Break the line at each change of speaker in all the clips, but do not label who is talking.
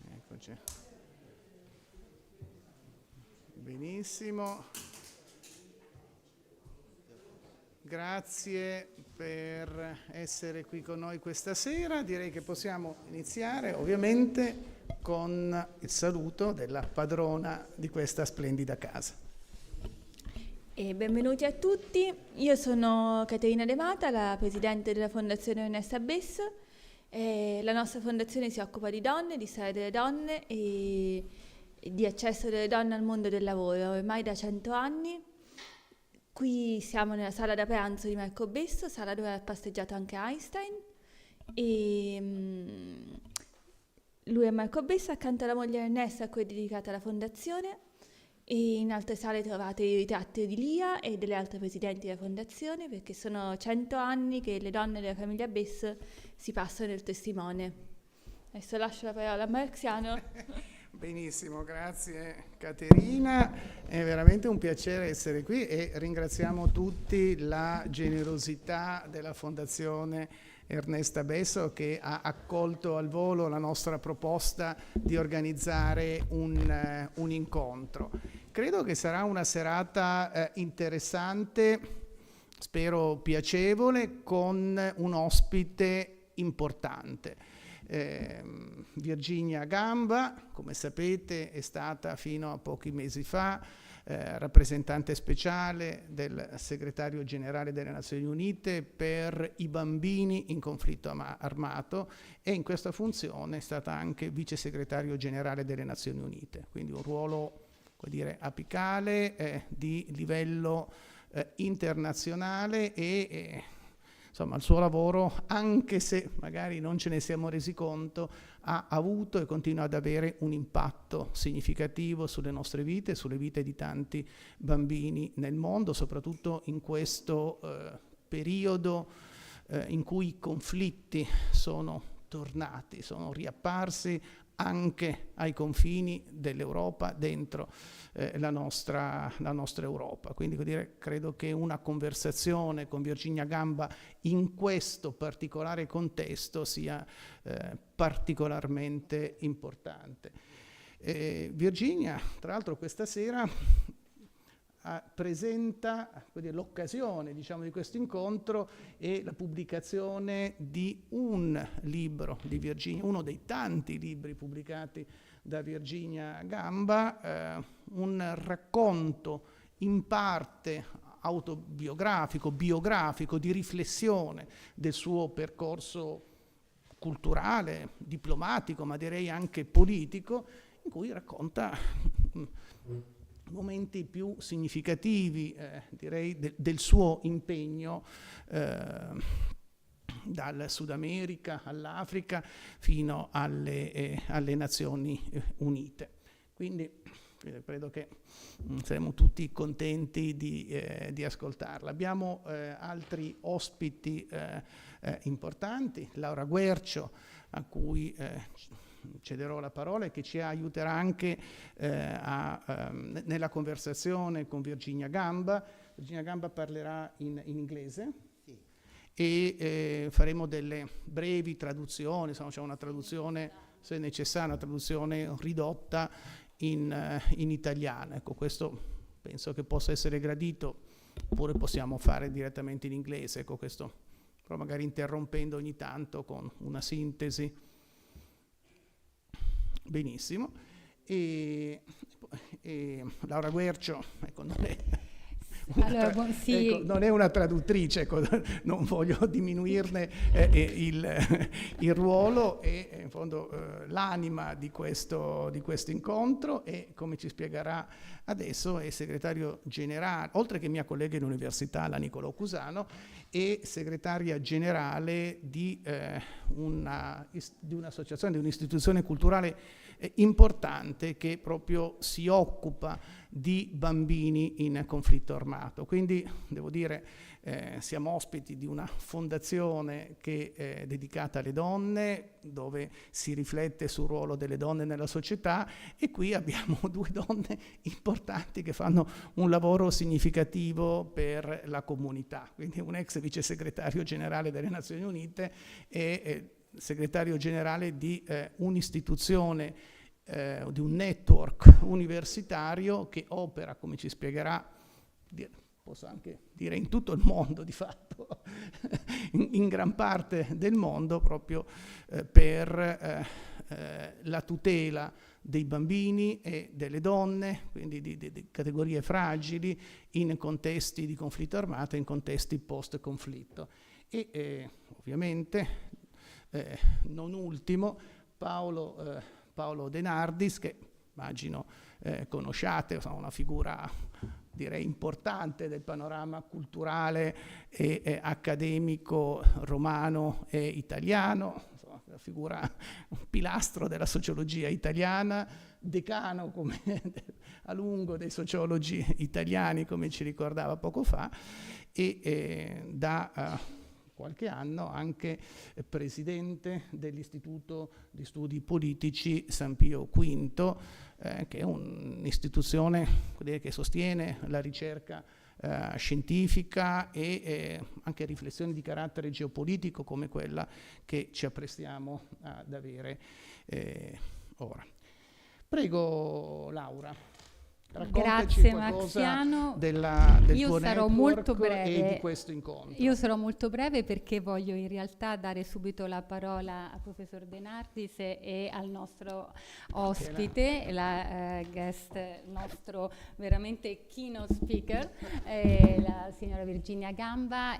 Eccoci. Benissimo. Grazie per essere qui con noi questa sera. Direi che possiamo iniziare ovviamente con il saluto della padrona di questa splendida casa.
E benvenuti a tutti, io sono Caterina De Mata, la presidente della Fondazione Ernesta Besso. La nostra fondazione si occupa di donne, di storia delle donne e di accesso delle donne al mondo del lavoro ormai da 100 anni. Qui siamo nella sala da pranzo di Marco Besso, sala dove ha passeggiato anche Einstein. E lui è Marco Besso, accanto alla moglie Ernesta, a cui è dedicata la fondazione. E in altre sale trovate i ritratti di Lia e delle altre presidenti della fondazione, perché sono 100 anni che le donne della famiglia Besso si passano il testimone. Adesso lascio la parola a Marziano.
Benissimo, grazie Caterina, è veramente un piacere essere qui e ringraziamo tutti la generosità della Fondazione Ernesta Besso che ha accolto al volo la nostra proposta di organizzare un incontro. Credo che sarà una serata interessante, spero piacevole, con un ospite importante. Virginia Gamba, come sapete, è stata fino a pochi mesi fa rappresentante speciale del segretario generale delle Nazioni Unite per i bambini in conflitto armato e in questa funzione è stata anche vice segretario generale delle Nazioni Unite, quindi un ruolo, come dire, apicale di livello internazionale e insomma, il suo lavoro, anche se magari non ce ne siamo resi conto, ha avuto e continua ad avere un impatto significativo sulle nostre vite e sulle vite di tanti bambini nel mondo, soprattutto in questo periodo in cui i conflitti sono tornati, sono riapparsi anche ai confini dell'Europa, dentro la nostra Europa. Quindi credo che una conversazione con Virginia Gamba in questo particolare contesto sia particolarmente importante. Virginia, tra l'altro, questa sera presenta l'occasione, diciamo, di questo incontro e la pubblicazione di un libro di Virginia, uno dei tanti libri pubblicati da Virginia Gamba, un racconto in parte autobiografico, biografico, di riflessione del suo percorso culturale, diplomatico, ma direi anche politico, in cui racconta momenti più significativi, direi, del suo impegno dal Sud America all'Africa fino alle Nazioni Unite. Quindi credo che saremo tutti contenti di ascoltarla. Abbiamo altri ospiti importanti, Laura Guercio, a cui cederò la parola e che ci aiuterà anche nella conversazione con Virginia Gamba. Virginia Gamba parlerà in inglese e faremo delle brevi traduzioni, insomma c'è una traduzione, se necessaria, una traduzione ridotta in italiano. Ecco, questo penso che possa essere gradito, oppure possiamo fare direttamente in inglese, ecco, questo, però magari interrompendo ogni tanto con una sintesi. Benissimo. E Laura Guercio, ecco, non è una traduttrice, ecco, non voglio diminuirne il ruolo, è in fondo l'anima di questo incontro e, come ci spiegherà adesso, è segretario generale, oltre che mia collega in università, la Niccolo Cusano, e segretaria generale di un'associazione, di un'istituzione culturale importante che proprio si occupa di bambini in conflitto armato. Quindi devo dire, siamo ospiti di una fondazione che è dedicata alle donne, dove si riflette sul ruolo delle donne nella società, e qui abbiamo due donne importanti che fanno un lavoro significativo per la comunità. Quindi un ex vice segretario generale delle Nazioni Unite e segretario generale di un'istituzione, di un network universitario che opera, come ci spiegherà, posso anche dire in tutto il mondo di fatto, in gran parte del mondo, proprio per la tutela dei bambini e delle donne, quindi di categorie fragili, in contesti di conflitto armato, in contesti post-conflitto. E ovviamente, non ultimo, Paolo De Nardis, che immagino conosciate, una figura direi importante del panorama culturale e accademico romano e italiano, una figura, un pilastro della sociologia italiana, decano come a lungo dei sociologi italiani, come ci ricordava poco fa, e da qualche anno anche presidente dell'Istituto di Studi Politici San Pio V, che è un'istituzione che sostiene la ricerca scientifica e anche riflessioni di carattere geopolitico come quella che ci apprestiamo ad avere ora. Prego Laura.
Grazie Maxiano.
Del
Io sarò molto breve.
E di questo incontro.
Io sarò molto breve perché voglio in realtà dare subito la parola al professor De Nardis e al nostro ospite, la guest, nostro veramente keynote speaker, la signora Virginia Gamba.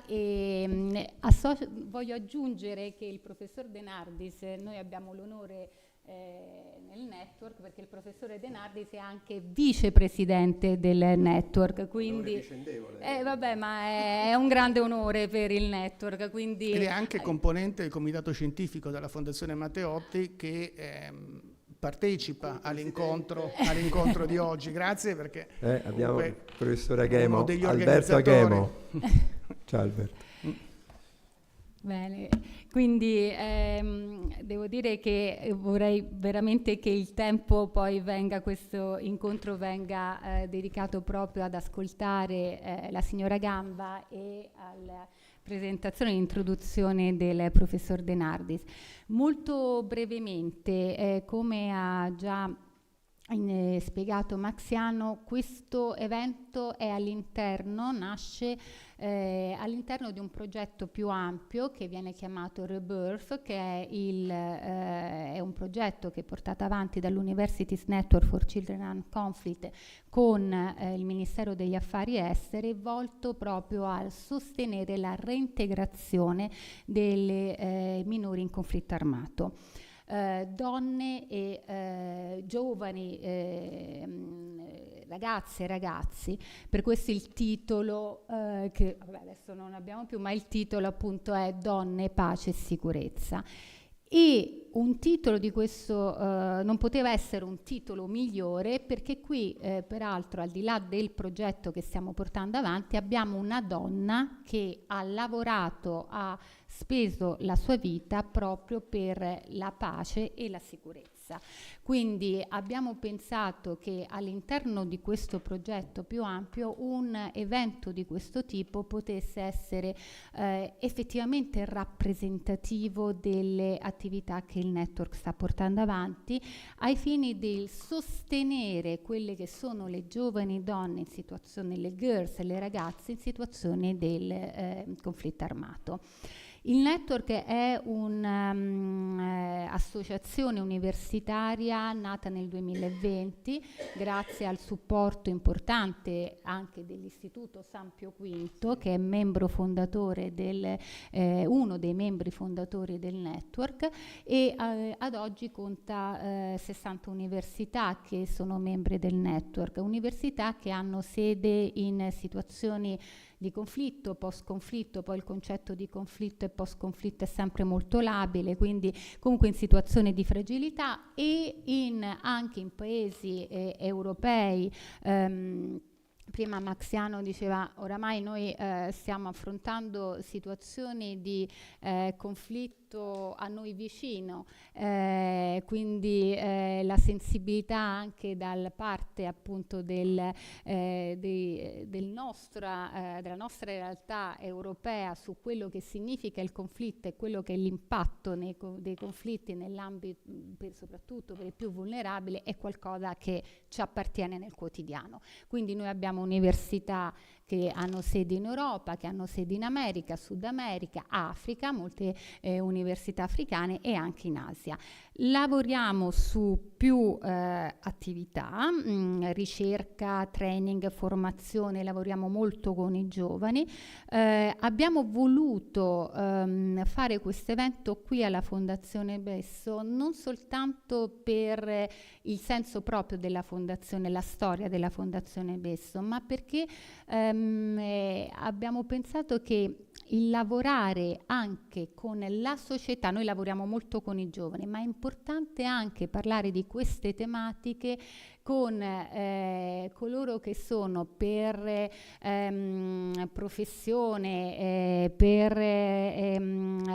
Voglio aggiungere che il professor De Nardis, noi abbiamo l'onore nel network, perché il professore De Nardis è anche vicepresidente del network, quindi vabbè, ma è un grande onore per il network, quindi
ed è anche componente del comitato scientifico della Fondazione Matteotti che partecipa all'incontro di oggi. Grazie, perché
abbiamo il professore Achemo,
degli
Alberto Achemo. Ciao Alberto.
Bene, quindi devo dire che vorrei veramente che il tempo poi questo incontro venga dedicato proprio ad ascoltare la signora Gamba e alla presentazione e introduzione del professor De Nardis. Molto brevemente, come ha già spiegato Maxiano, questo evento è nasce all'interno di un progetto più ampio che viene chiamato Rebirth, che è un progetto che è portato avanti dall'University's Network for Children and Conflict con il Ministero degli Affari Esteri, volto proprio a sostenere la reintegrazione delle minori in conflitto armato. Donne e giovani ragazze e ragazzi. Per questo il titolo che adesso non abbiamo più, ma il titolo appunto è Donne, pace e sicurezza. E un titolo di questo non poteva essere un titolo migliore, perché qui peraltro, al di là del progetto che stiamo portando avanti, abbiamo una donna che ha lavorato, ha speso la sua vita proprio per la pace e la sicurezza. Quindi abbiamo pensato che all'interno di questo progetto più ampio un evento di questo tipo potesse essere effettivamente rappresentativo delle attività che il network sta portando avanti ai fini del sostenere quelle che sono le giovani donne in situazione, le girls, le ragazze in situazione del conflitto armato. Il network è un'associazione universitaria nata nel 2020 grazie al supporto importante anche dell'Istituto San Pio V, che è membro fondatore uno dei membri fondatori del network, e ad oggi conta 60 università che sono membri del network, università che hanno sede in situazioni di conflitto, post-conflitto, poi il concetto di conflitto e post-conflitto è sempre molto labile, quindi comunque in situazioni di fragilità e anche in paesi europei. Prima Maxiano diceva, oramai noi stiamo affrontando situazioni di conflitto a noi vicino, quindi la sensibilità anche dalla parte appunto della nostra realtà europea su quello che significa il conflitto e quello che è l'impatto dei conflitti nell'ambito, soprattutto per i più vulnerabili, è qualcosa che ci appartiene nel quotidiano. Quindi noi abbiamo università che hanno sedi in Europa, che hanno sedi in America, Sud America, Africa, molte università africane e anche in Asia. Lavoriamo su più attività, ricerca, training, formazione, lavoriamo molto con i giovani. Abbiamo voluto fare questo evento qui alla Fondazione Besso non soltanto per il senso proprio della Fondazione, la storia della Fondazione Besso, ma perché abbiamo pensato che il lavorare anche con la società, noi lavoriamo molto con i giovani, ma è importante anche parlare di queste tematiche con coloro che sono per professione, per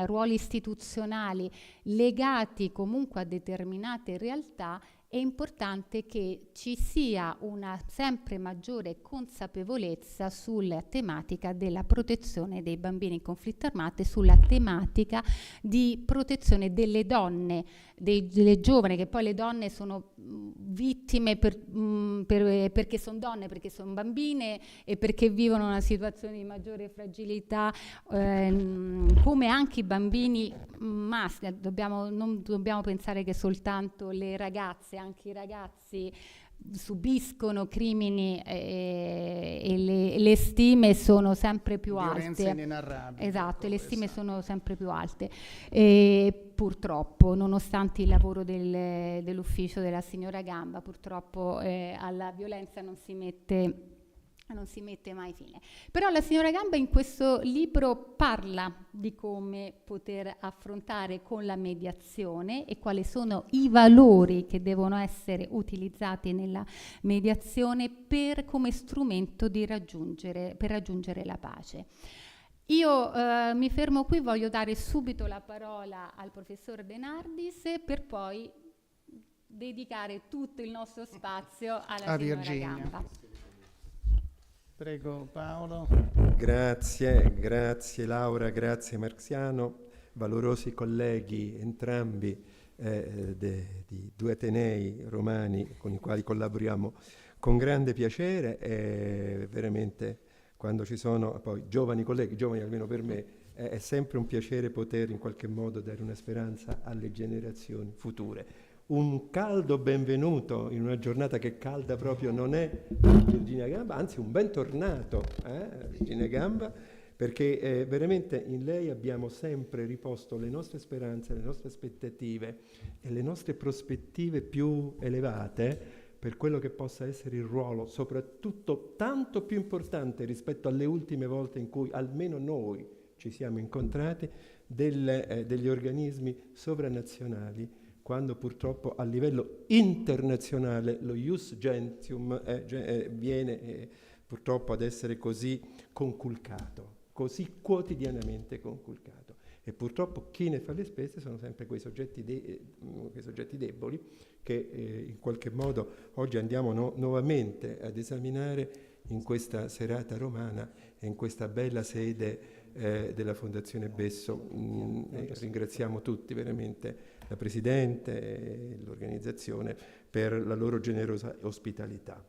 ruoli istituzionali legati comunque a determinate realtà. È importante che ci sia una sempre maggiore consapevolezza sulla tematica della protezione dei bambini in conflitto armato e sulla tematica di protezione delle donne, delle giovani, che poi le donne sono vittime perché sono donne, perché sono bambine e perché vivono una situazione di maggiore fragilità, come anche i bambini maschi. Non dobbiamo pensare che soltanto le ragazze, anche i ragazzi subiscono crimini e le stime sono sempre più
violenze
alte.
inenarrabili.
Esatto, le stime sono sempre più alte. E purtroppo, nonostante il lavoro dell'ufficio della signora Gamba, purtroppo alla violenza non si mette mai fine. Però la signora Gamba in questo libro parla di come poter affrontare con la mediazione e quali sono i valori che devono essere utilizzati nella mediazione come strumento per raggiungere la pace. Io mi fermo qui, voglio dare subito la parola al professor De Nardis per poi dedicare tutto il nostro spazio alla signora
Virginia.
Gamba.
Prego Paolo.
Grazie Laura, grazie Marziano, valorosi colleghi entrambi di due atenei romani con i quali collaboriamo con grande piacere e veramente quando ci sono poi giovani colleghi, giovani almeno per me, è sempre un piacere poter in qualche modo dare una speranza alle generazioni future. Un caldo benvenuto in una giornata che calda proprio non è Virginia Gamba, anzi un bentornato Virginia Gamba, perché veramente in lei abbiamo sempre riposto le nostre speranze, le nostre aspettative e le nostre prospettive più elevate per quello che possa essere il ruolo, soprattutto tanto più importante rispetto alle ultime volte in cui almeno noi ci siamo incontrati, degli organismi sovranazionali, quando purtroppo a livello internazionale lo ius gentium viene purtroppo ad essere così conculcato, così quotidianamente conculcato. E purtroppo chi ne fa le spese sono sempre quei soggetti deboli che in qualche modo oggi andiamo nuovamente ad esaminare in questa serata romana e in questa bella sede della Fondazione Besso. Ringraziamo tutti veramente la Presidente e l'organizzazione per la loro generosa ospitalità.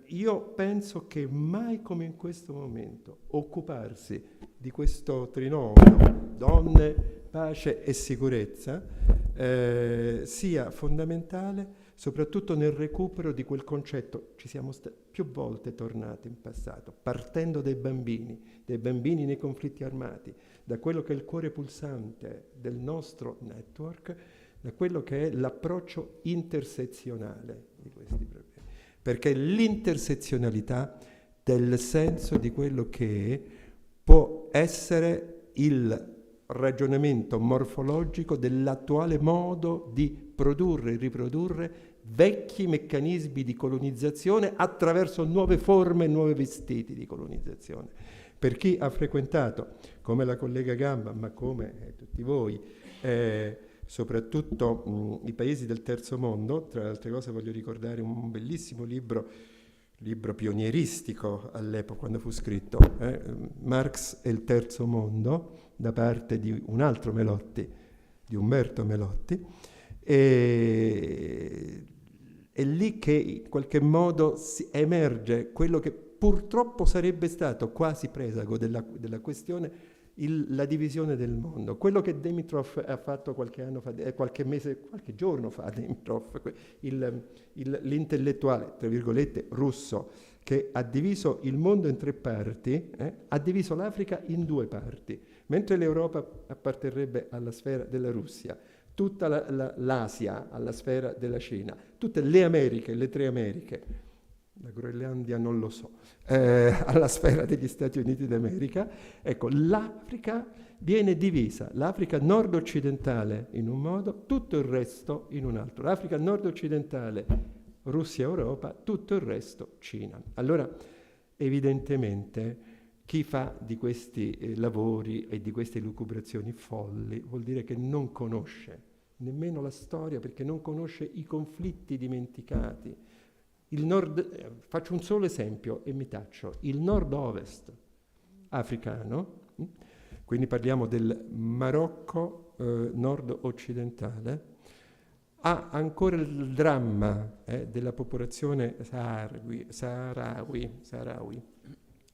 Io penso che mai come in questo momento occuparsi di questo trinomio, donne, pace e sicurezza, sia fondamentale soprattutto nel recupero di quel concetto. Ci siamo più volte tornati in passato, partendo dei bambini nei conflitti armati, da quello che è il cuore pulsante del nostro network, da quello che è l'approccio intersezionale di questi problemi. Perché l'intersezionalità del senso di quello che può essere il ragionamento morfologico dell'attuale modo di produrre e riprodurre vecchi meccanismi di colonizzazione attraverso nuove forme, nuovi vestiti di colonizzazione. Per chi ha frequentato, come la collega Gamba, ma come tutti voi, soprattutto i paesi del terzo mondo, tra le altre cose voglio ricordare un bellissimo libro pionieristico all'epoca quando fu scritto, Marx e il terzo mondo, da parte di un altro Melotti, di Umberto Melotti, e è lì che in qualche modo emerge quello che purtroppo sarebbe stato quasi presago della questione, la divisione del mondo. Quello che Dimitrov ha fatto qualche giorno fa, Dimitrov, l'intellettuale, tra virgolette, russo, che ha diviso il mondo in 3 parti, ha diviso l'Africa in 2 parti, mentre l'Europa apparterrebbe alla sfera della Russia, tutta l'Asia alla sfera della Cina, tutte le Americhe, le 3 Americhe, la Groenlandia non lo so, alla sfera degli Stati Uniti d'America. Ecco, l'Africa viene divisa, l'Africa nord-occidentale in un modo, tutto il resto in un altro. L'Africa nord-occidentale, Russia, Europa, tutto il resto Cina. Allora, evidentemente, chi fa di questi lavori e di queste lucubrazioni folli vuol dire che non conosce nemmeno la storia, perché non conosce i conflitti dimenticati. Il nord, faccio un solo esempio e mi taccio, il nord-ovest africano, quindi parliamo del Marocco nord-occidentale, ha ancora il dramma della popolazione saharawi,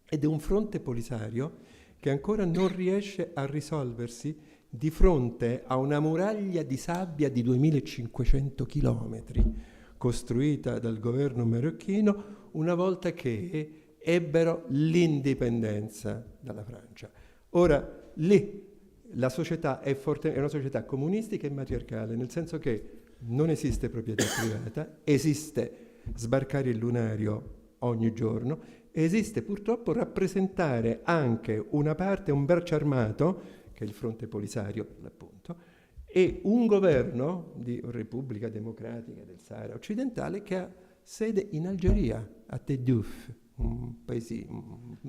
ed è un fronte polisario che ancora non riesce a risolversi di fronte a una muraglia di sabbia di 2500 chilometri costruita dal governo marocchino una volta che ebbero l'indipendenza dalla Francia. Ora, lì la società è una società comunistica e matriarcale, nel senso che non esiste proprietà privata, esiste sbarcare il lunario ogni giorno, esiste purtroppo rappresentare anche una parte, un braccio armato, che è il fronte polisario, appunto, e un governo di Repubblica Democratica del Sahara occidentale che ha sede in Algeria, a Tindouf, un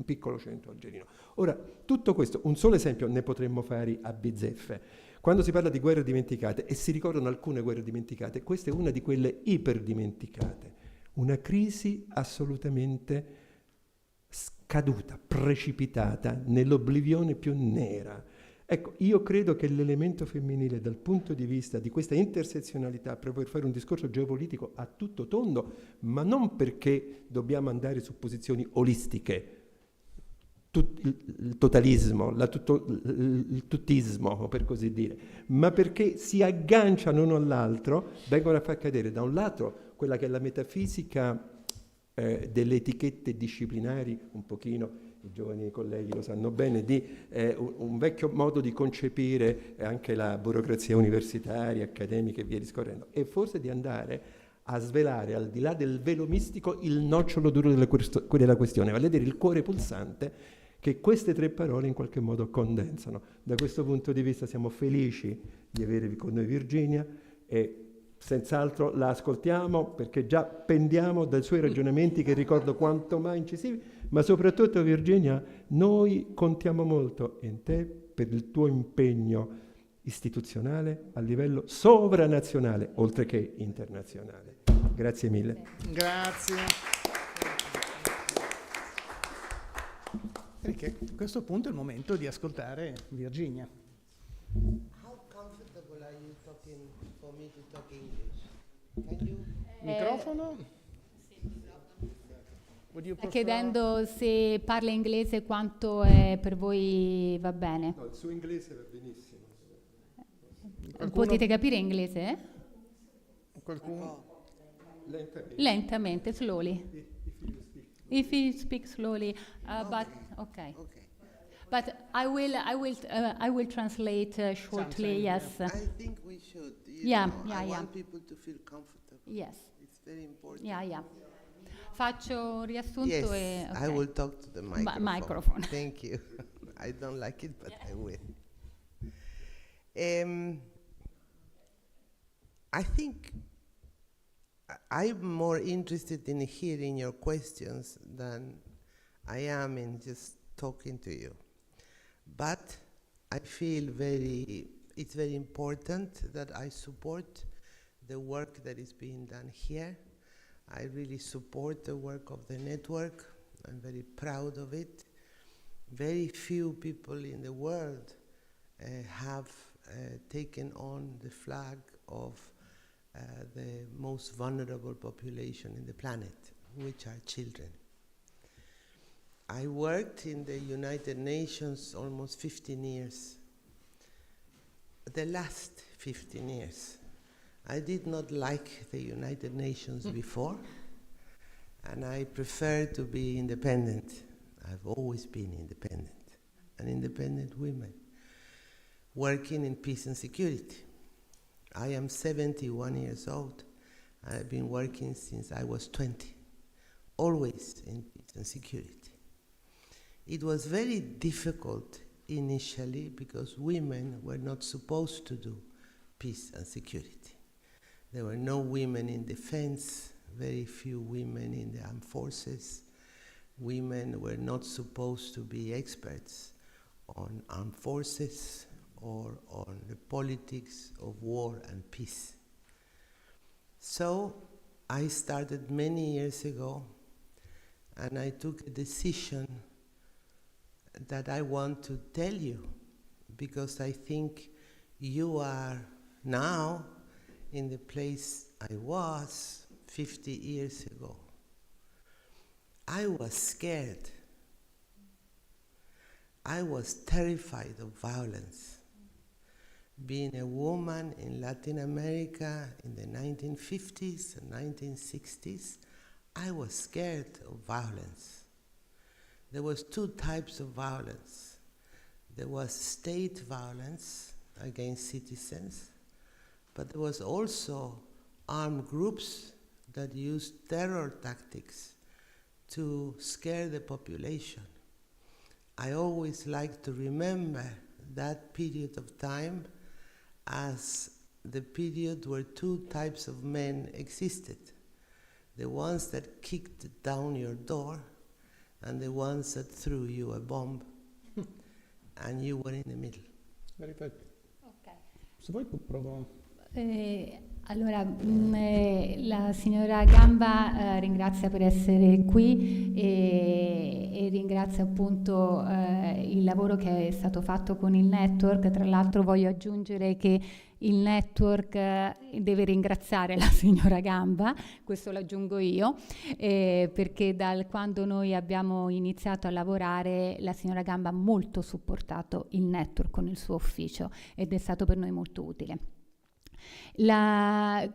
piccolo centro algerino. Ora, tutto questo, un solo esempio ne potremmo fare a bizzeffe. Quando si parla di guerre dimenticate, e si ricordano alcune guerre dimenticate, questa è una di quelle iperdimenticate, una crisi assolutamente scaduta, precipitata nell'oblivione più nera. Ecco, io credo che l'elemento femminile dal punto di vista di questa intersezionalità, per poter fare un discorso geopolitico a tutto tondo, ma non perché dobbiamo andare su posizioni olistiche, il totalismo, il tuttismo, per così dire, ma perché si agganciano uno all'altro, vengono a far cadere da un lato quella che è la metafisica delle etichette disciplinari, un pochino i giovani colleghi lo sanno bene, di un vecchio modo di concepire anche la burocrazia universitaria, accademica e via discorrendo, e forse di andare a svelare al di là del velo mistico il nocciolo duro della questione, vale a dire il cuore pulsante che queste 3 parole in qualche modo condensano. Da questo punto di vista siamo felici di avere con noi Virginia e senz'altro la ascoltiamo perché già pendiamo dai suoi ragionamenti che ricordo quanto mai incisivi, ma soprattutto Virginia, noi contiamo molto in te per il tuo impegno istituzionale a livello sovranazionale, oltre che internazionale. Grazie mille.
Grazie. Perché a questo punto è il momento di ascoltare Virginia.
How comfortable are you talking for me to talk English? Can you?
Microfono?
Chiedendo se parla inglese quanto è per voi va bene.
No, il suo inglese va benissimo.
Potete capire inglese?
Qualcuno?
Lentamente, slowly. If you speak slowly, but okay. But I will translate shortly. Yes.
I think we should. I want people to feel comfortable.
Yes.
It's very important.
Yeah. faccio un riassunto
Yes,
e...
I will talk to the microphone.
Microphone.
Thank you. I don't like it, but I will. I think I'm more interested in hearing your questions than I am in just talking to you. But I feel it's very important that I support the work that is being done here. I really support the work of the network. I'm very proud of it. Very few people in the world have taken on the flag of the most vulnerable population in the planet, which are children. I worked in the United Nations almost 15 years. The last 15 years, I did not like the United Nations before, and I prefer to be independent. I've always been independent, an independent woman, working in peace and security. I am 71 years old, and I've been working since I was 20, always in peace and security. It was very difficult initially because women were not supposed to do peace and security. There were no women in defense, very few women in the armed forces. Women were not supposed to be experts on armed forces or on the politics of war and peace. So I started many years ago, and I took a decision that I want to tell you, because I think you are now in the place I was 50 years ago. I was scared. I was terrified of violence. Being a woman in Latin America in the 1950s and 1960s, I was scared of violence. There was two types of violence. There was state violence against citizens, but there was also armed groups that used terror tactics to scare the population. I always like to remember that period of time as the period where two types of men existed. The ones that kicked down your door and the ones that threw you a bomb, and you were in the middle.
Perfetto.
Ok.
Se vuoi provo.
Allora, la signora Gamba ringrazia per essere qui e ringrazia appunto il lavoro che è stato fatto con il network. Tra l'altro voglio aggiungere che il network deve ringraziare la signora Gamba, questo lo aggiungo io, perché quando noi abbiamo iniziato a lavorare la signora Gamba ha molto supportato il network con il suo ufficio ed è stato per noi molto utile. Ha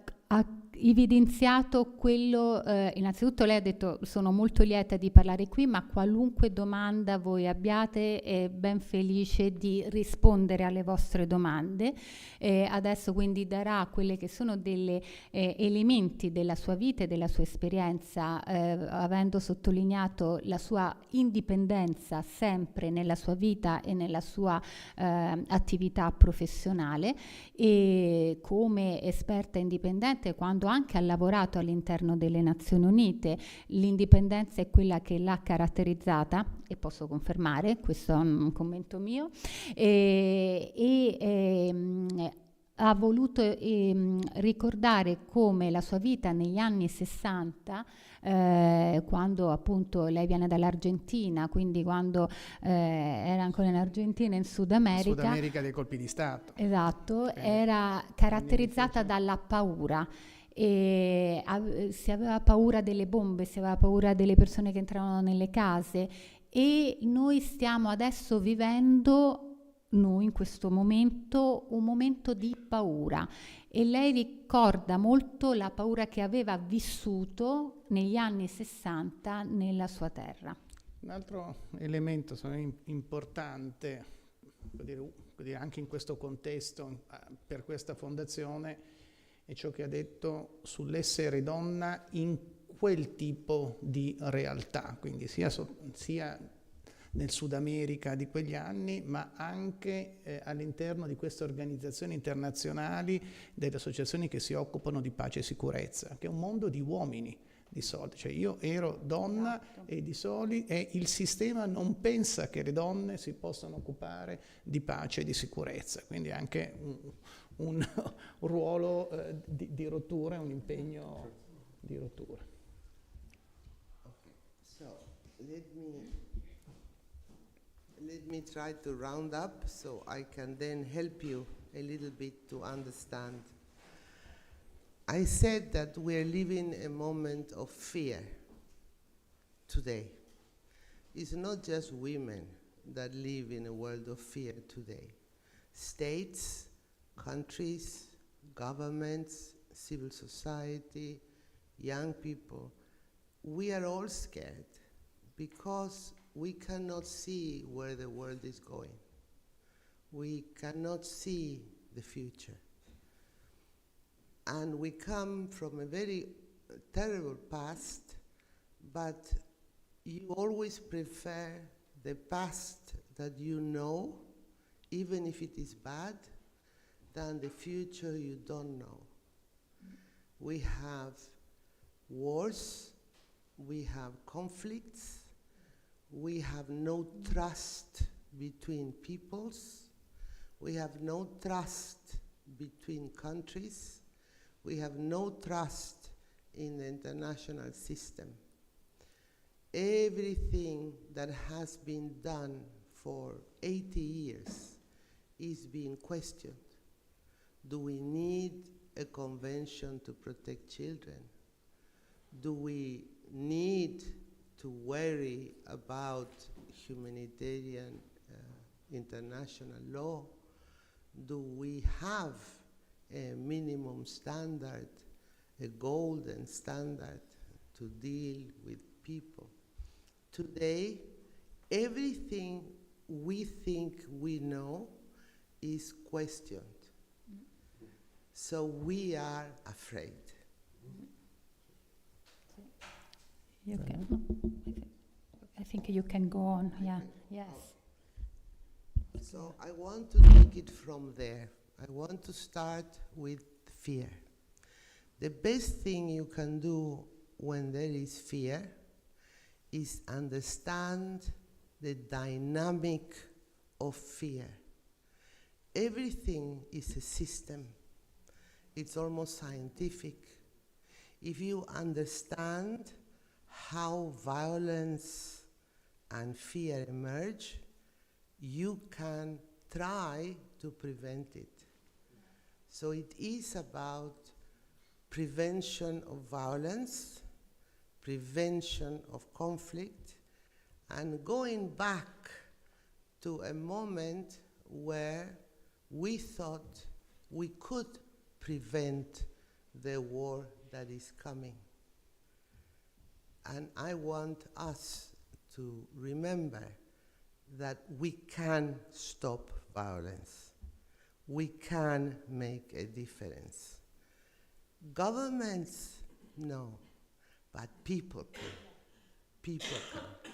evidenziato quello, innanzitutto lei ha detto sono molto lieta di parlare qui, ma qualunque domanda voi abbiate è ben felice di rispondere alle vostre domande. Adesso quindi darà quelle che sono degli elementi della sua vita e della sua esperienza, avendo sottolineato la sua indipendenza sempre nella sua vita e nella sua attività professionale, e come esperta indipendente, quando anche ha lavorato all'interno delle Nazioni Unite, l'indipendenza è quella che l'ha caratterizzata, e posso confermare, questo è un commento mio, ha voluto ricordare come la sua vita negli anni 60, quando appunto lei viene dall'Argentina, quindi quando era ancora in Argentina, in Sud America
dei colpi di Stato.
Esatto, era caratterizzata dalla paura. E si aveva paura delle bombe, si aveva paura delle persone che entravano nelle case, e noi stiamo adesso vivendo, noi in questo momento, un momento di paura, e lei ricorda molto la paura che aveva vissuto negli anni 60 nella sua terra.
Un altro elemento importante, dire, anche in questo contesto, per questa fondazione, è ciò che ha detto sull'essere donna in quel tipo di realtà, quindi sia nel Sud America di quegli anni, ma anche all'interno di queste organizzazioni internazionali, delle associazioni che si occupano di pace e sicurezza, che è un mondo di uomini di solito. Cioè io ero donna, esatto, e di solito il sistema non pensa che le donne si possano occupare di pace e di sicurezza, quindi anche un ruolo di rottura, un impegno di rottura.
Okay, so let me try to round up so I can then help you a little bit to understand. I said that we're living a moment of fear today. It's not just women that live in a world of fear today. States, countries, governments, civil society, young people, we are all scared because we cannot see where the world is going. We cannot see the future. And we come from a very terrible past, but you always prefer the past that you know, even if it is bad, than the future you don't know. We have wars, we have conflicts, we have no trust between peoples, we have no trust between countries, we have no trust in the international system. Everything that has been done for 80 years is being questioned. Do we need a convention to protect children? Do we need to worry about humanitarian international law? Do we have a minimum standard, a golden standard to deal with people? Today, everything we think we know is questioned. So we are afraid.
You can. I think you can go on. Yeah. Yes.
So I want to take it from there. I want to start with fear. The best thing you can do when there is fear is understand the dynamic of fear. Everything is a system. It's almost scientific. If you understand how violence and fear emerge, you can try to prevent it. So it is about prevention of violence, prevention of conflict, and going back to a moment where we thought we could prevent the war that is coming. And I want us to remember that we can stop violence. We can make a difference. Governments, no, but people can. People can.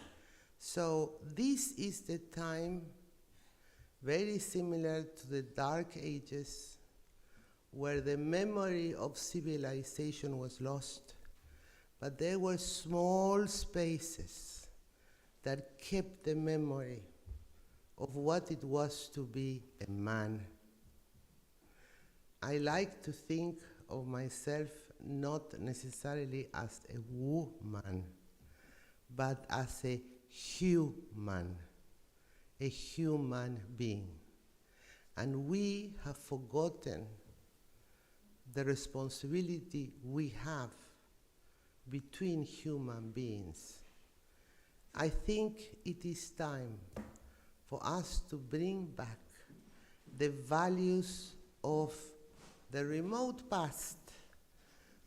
So this is the time, very similar to the Dark Ages, where the memory of civilization was lost, but there were small spaces that kept the memory of what it was to be a man. I like to think of myself not necessarily as a woman, but as a human being. And we have forgotten the responsibility we have between human beings. I think it is time for us to bring back the values of the remote past,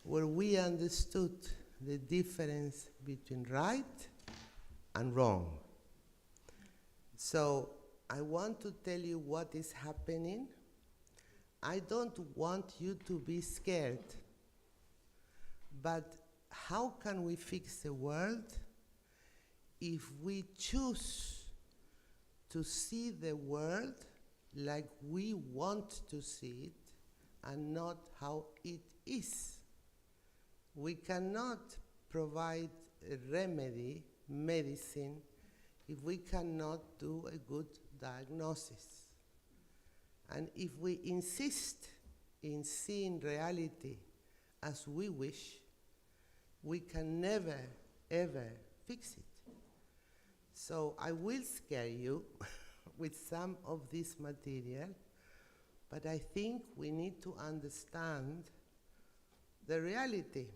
where we understood the difference between right and wrong. So I want to tell you what is happening. I don't want you to be scared, but how can we fix the world if we choose to see the world like we want to see it and not how it is? We cannot provide a remedy, medicine, if we cannot do a good diagnosis. And if we insist in seeing reality as we wish, we can never, ever fix it. So I will scare you with some of this material, but I think we need to understand the reality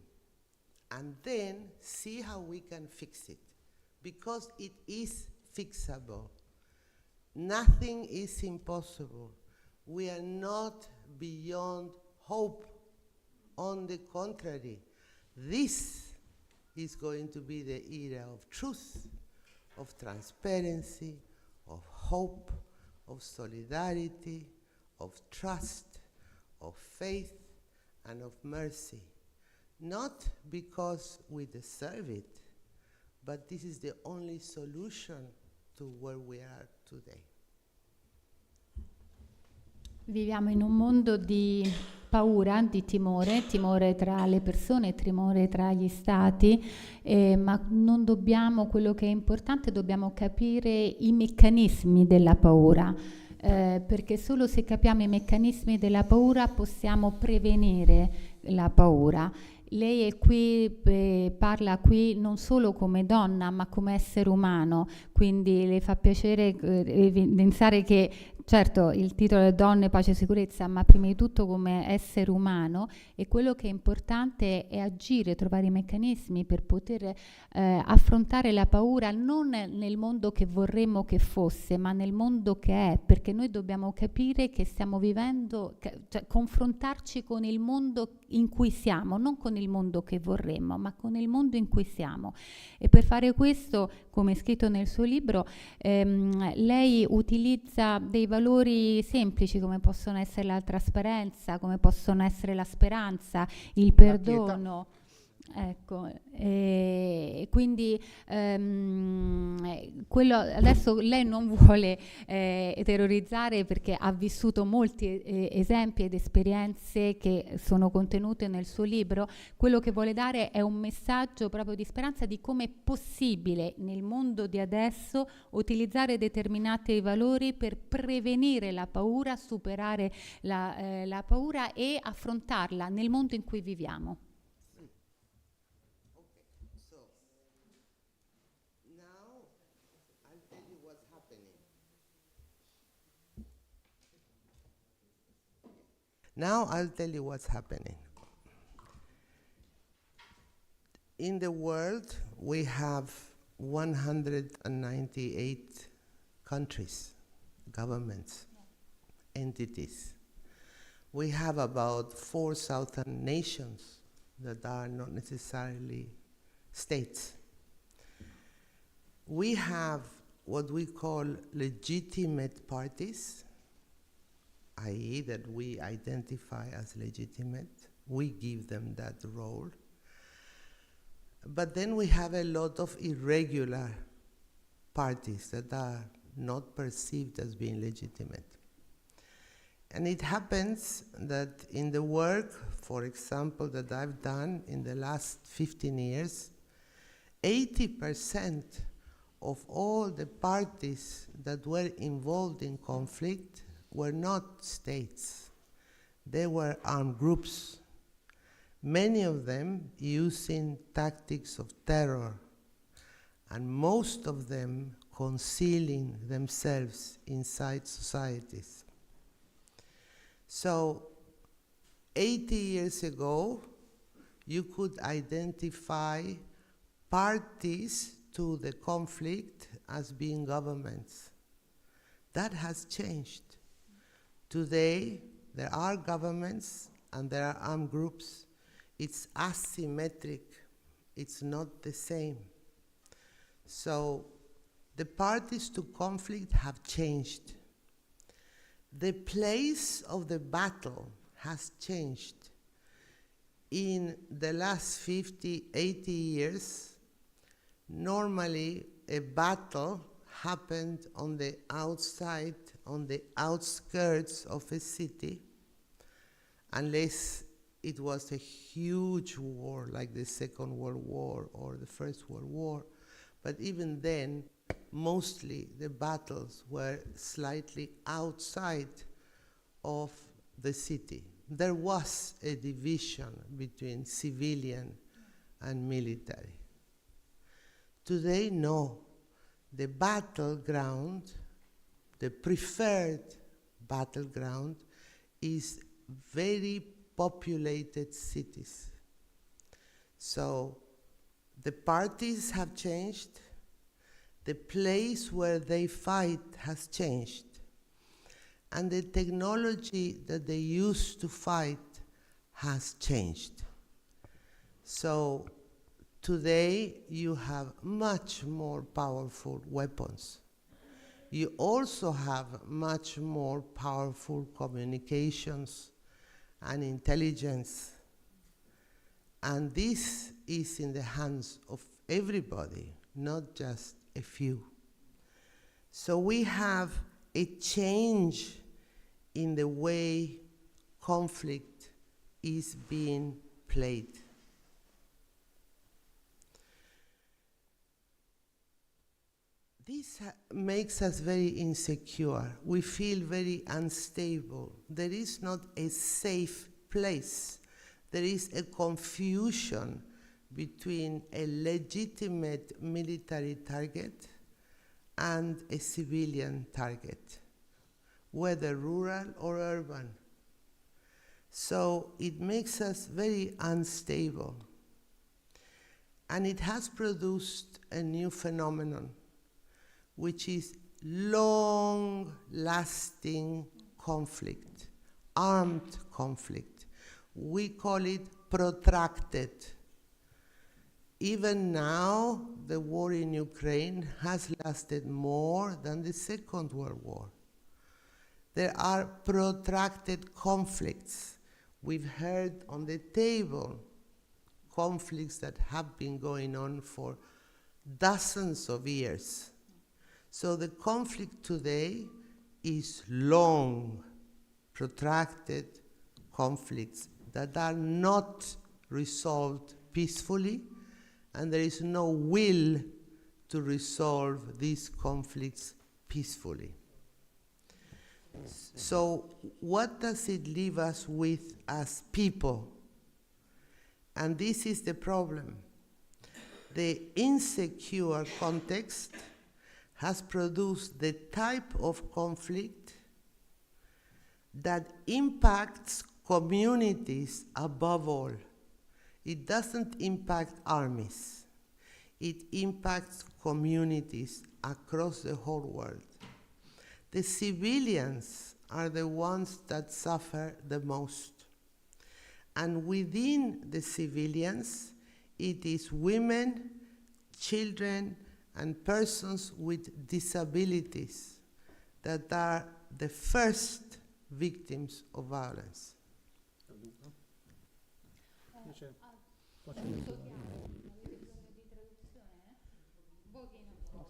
and then see how we can fix it, because it is fixable. Nothing is impossible. We are not beyond hope. On the contrary, this is going to be the era of truth, of transparency, of hope, of solidarity, of trust, of faith, and of mercy. Not because we deserve it, but this is the only solution to where we are today.
Viviamo in un mondo di paura, di timore tra le persone, timore tra gli stati, ma non dobbiamo, quello che è importante, dobbiamo capire i meccanismi della paura, perché solo se capiamo i meccanismi della paura possiamo prevenire la paura. Lei è qui, parla qui non solo come donna, ma come essere umano, quindi le fa piacere pensare che, certo, il titolo è Donne, pace e sicurezza, ma prima di tutto come essere umano, e quello che è importante è agire, trovare i meccanismi per poter affrontare la paura non nel mondo che vorremmo che fosse, ma nel mondo che è, perché noi dobbiamo capire che stiamo vivendo, cioè confrontarci con il mondo in cui siamo, non con il mondo che vorremmo, ma con il mondo in cui siamo. E per fare questo, come è scritto nel suo libro, lei utilizza dei valori semplici come possono essere la trasparenza, come possono essere la speranza, il perdono. Ecco, quindi quello, adesso lei non vuole terrorizzare, perché ha vissuto molti esempi ed esperienze che sono contenute nel suo libro. Quello che vuole dare è un messaggio proprio di speranza di come è possibile nel mondo di adesso utilizzare determinati valori per prevenire la paura, superare la paura e affrontarla nel mondo in cui viviamo.
Now I'll tell you what's happening. In the world, we have 198 countries, governments, entities. We have about 4,000 nations that are not necessarily states. We have what we call legitimate parties, i.e. that we identify as legitimate. We give them that role. But then we have a lot of irregular parties that are not perceived as being legitimate. And it happens that in the work, for example, that I've done in the last 15 years, 80% of all the parties that were involved in conflict were not states. They were armed groups, many of them using tactics of terror, and most of them concealing themselves inside societies. So 80 years ago, you could identify parties to the conflict as being governments. That has changed. Today, there are governments and there are armed groups. It's asymmetric. It's not the same. So the parties to conflict have changed. The place of the battle has changed. in the last 50, 80 years, normally a battle happened on the outside, on the outskirts of a city, unless it was a huge war like the Second World War or the First World War. But even then, mostly the battles were slightly outside of the city. There was a division between civilian and military. Today, no. The battleground, the preferred battleground, is very populated cities. So the parties have changed, the place where they fight has changed, and the technology that they use to fight has changed. So today you have much more powerful weapons. You also have much more powerful communications and intelligence. And this is in the hands of everybody, not just a few. So we have a change in the way conflict is being played. This makes us very insecure. We feel very unstable. There is not a safe place. There is a confusion between a legitimate military target and a civilian target, whether rural or urban. So it makes us very unstable. And it has produced a new phenomenon, which is long-lasting conflict, armed conflict. We call it protracted. Even now, the war in Ukraine has lasted more than the Second World War. There are protracted conflicts. We've heard on the table conflicts that have been going on for dozens of years. So the conflict today is long, protracted conflicts that are not resolved peacefully, and there is no will to resolve these conflicts peacefully. So what does it leave us with as people? And this is the problem. The insecure context has produced the type of conflict that impacts communities above all. It doesn't impact armies. It impacts communities across the whole world. The civilians are the ones that suffer the most. And within the civilians, it is women, children, and persons with disabilities that are the first victims of violence.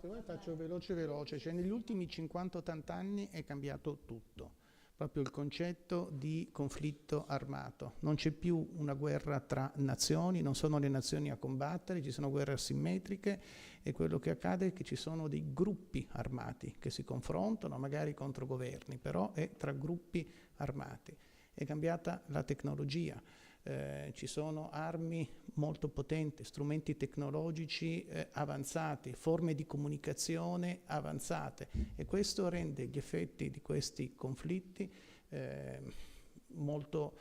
Se vuoi faccio veloce, cioè negli ultimi 50-80 anni è cambiato tutto, proprio il concetto di conflitto armato. Non c'è più una guerra tra nazioni, non sono le nazioni a combattere, ci sono guerre asimmetriche e quello che accade è che ci sono dei gruppi armati che si confrontano magari contro governi, però è tra gruppi armati. È cambiata la tecnologia. Ci sono armi molto potenti, strumenti tecnologici avanzati, forme di comunicazione avanzate, e questo rende gli effetti di questi conflitti molto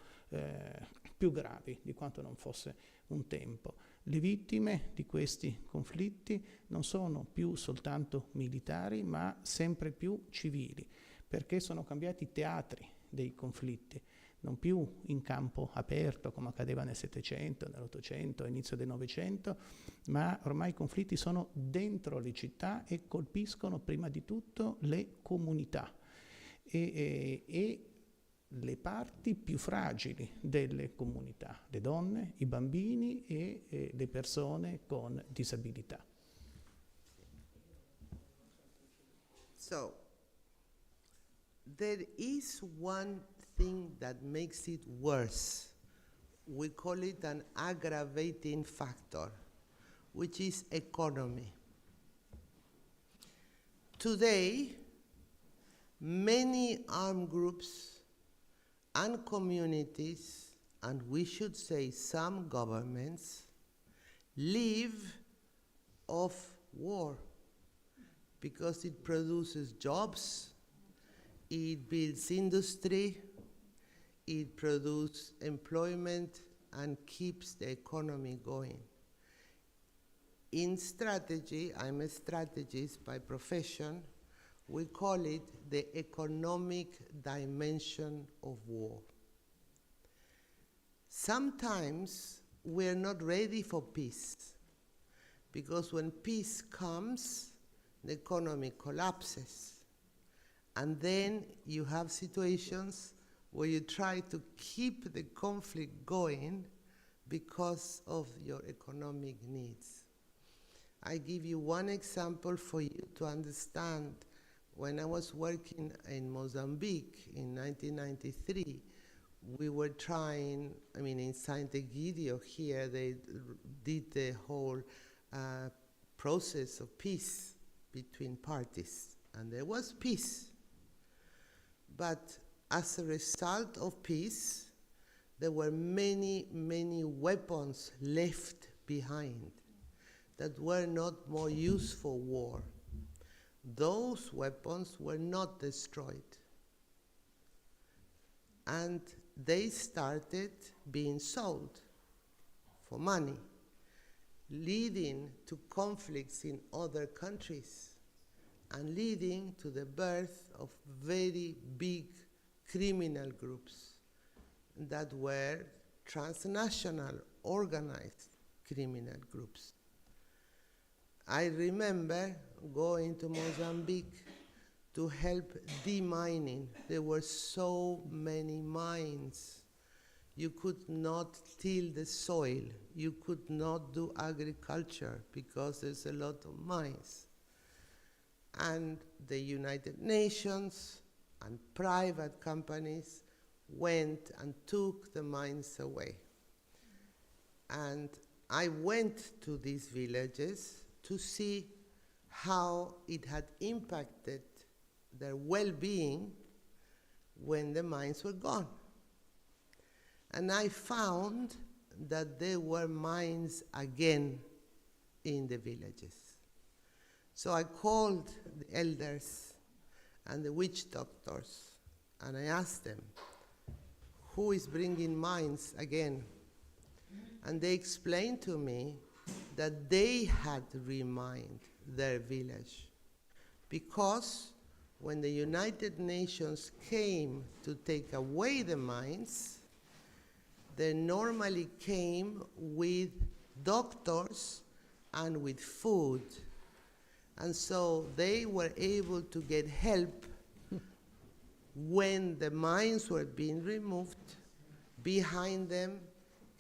più gravi di quanto non fosse un tempo. Le vittime di questi conflitti non sono più soltanto militari, ma sempre più civili, perché sono cambiati i teatri dei conflitti. Non più in campo aperto come accadeva nel Settecento, nell'Ottocento, all'inizio del Novecento, ma ormai i conflitti sono dentro le città e colpiscono prima di tutto le comunità. E le parti più fragili delle comunità, le donne, i bambini e le persone con disabilità.
So, there is one thing that makes it worse. We call it an aggravating factor, which is economy. Today, many armed groups and communities, and we should say some governments, live off war because it produces jobs, it builds industry, it produces employment and keeps the economy going. In strategy, I'm a strategist by profession, we call it the economic dimension of war. Sometimes we're not ready for peace, because when peace comes, the economy collapses. And then you have situations where you try to keep the conflict going because of your economic needs. I give you one example for you to understand. When I was working in Mozambique in 1993, we were trying, in Sant'Egidio here, they did the whole process of peace between parties, and there was peace. But as a result of peace, there were many, many weapons left behind that were not more used for war. Those weapons were not destroyed. And they started being sold for money, leading to conflicts in other countries and leading to the birth of very big criminal groups that were transnational, organized criminal groups. I remember going to Mozambique to help demining. There were so many mines. You could not till the soil. You could not do agriculture because there's a lot of mines. And the United Nations and private companies went and took the mines away. And I went to these villages to see how it had impacted their well-being when the mines were gone. And I found that there were mines again in the villages. So I called the elders and the witch doctors, and I asked them, who is bringing mines again? And they explained to me that they had remined their village, because when the United Nations came to take away the mines, they normally came with doctors and with food. And so they were able to get help when the mines were being removed. Behind them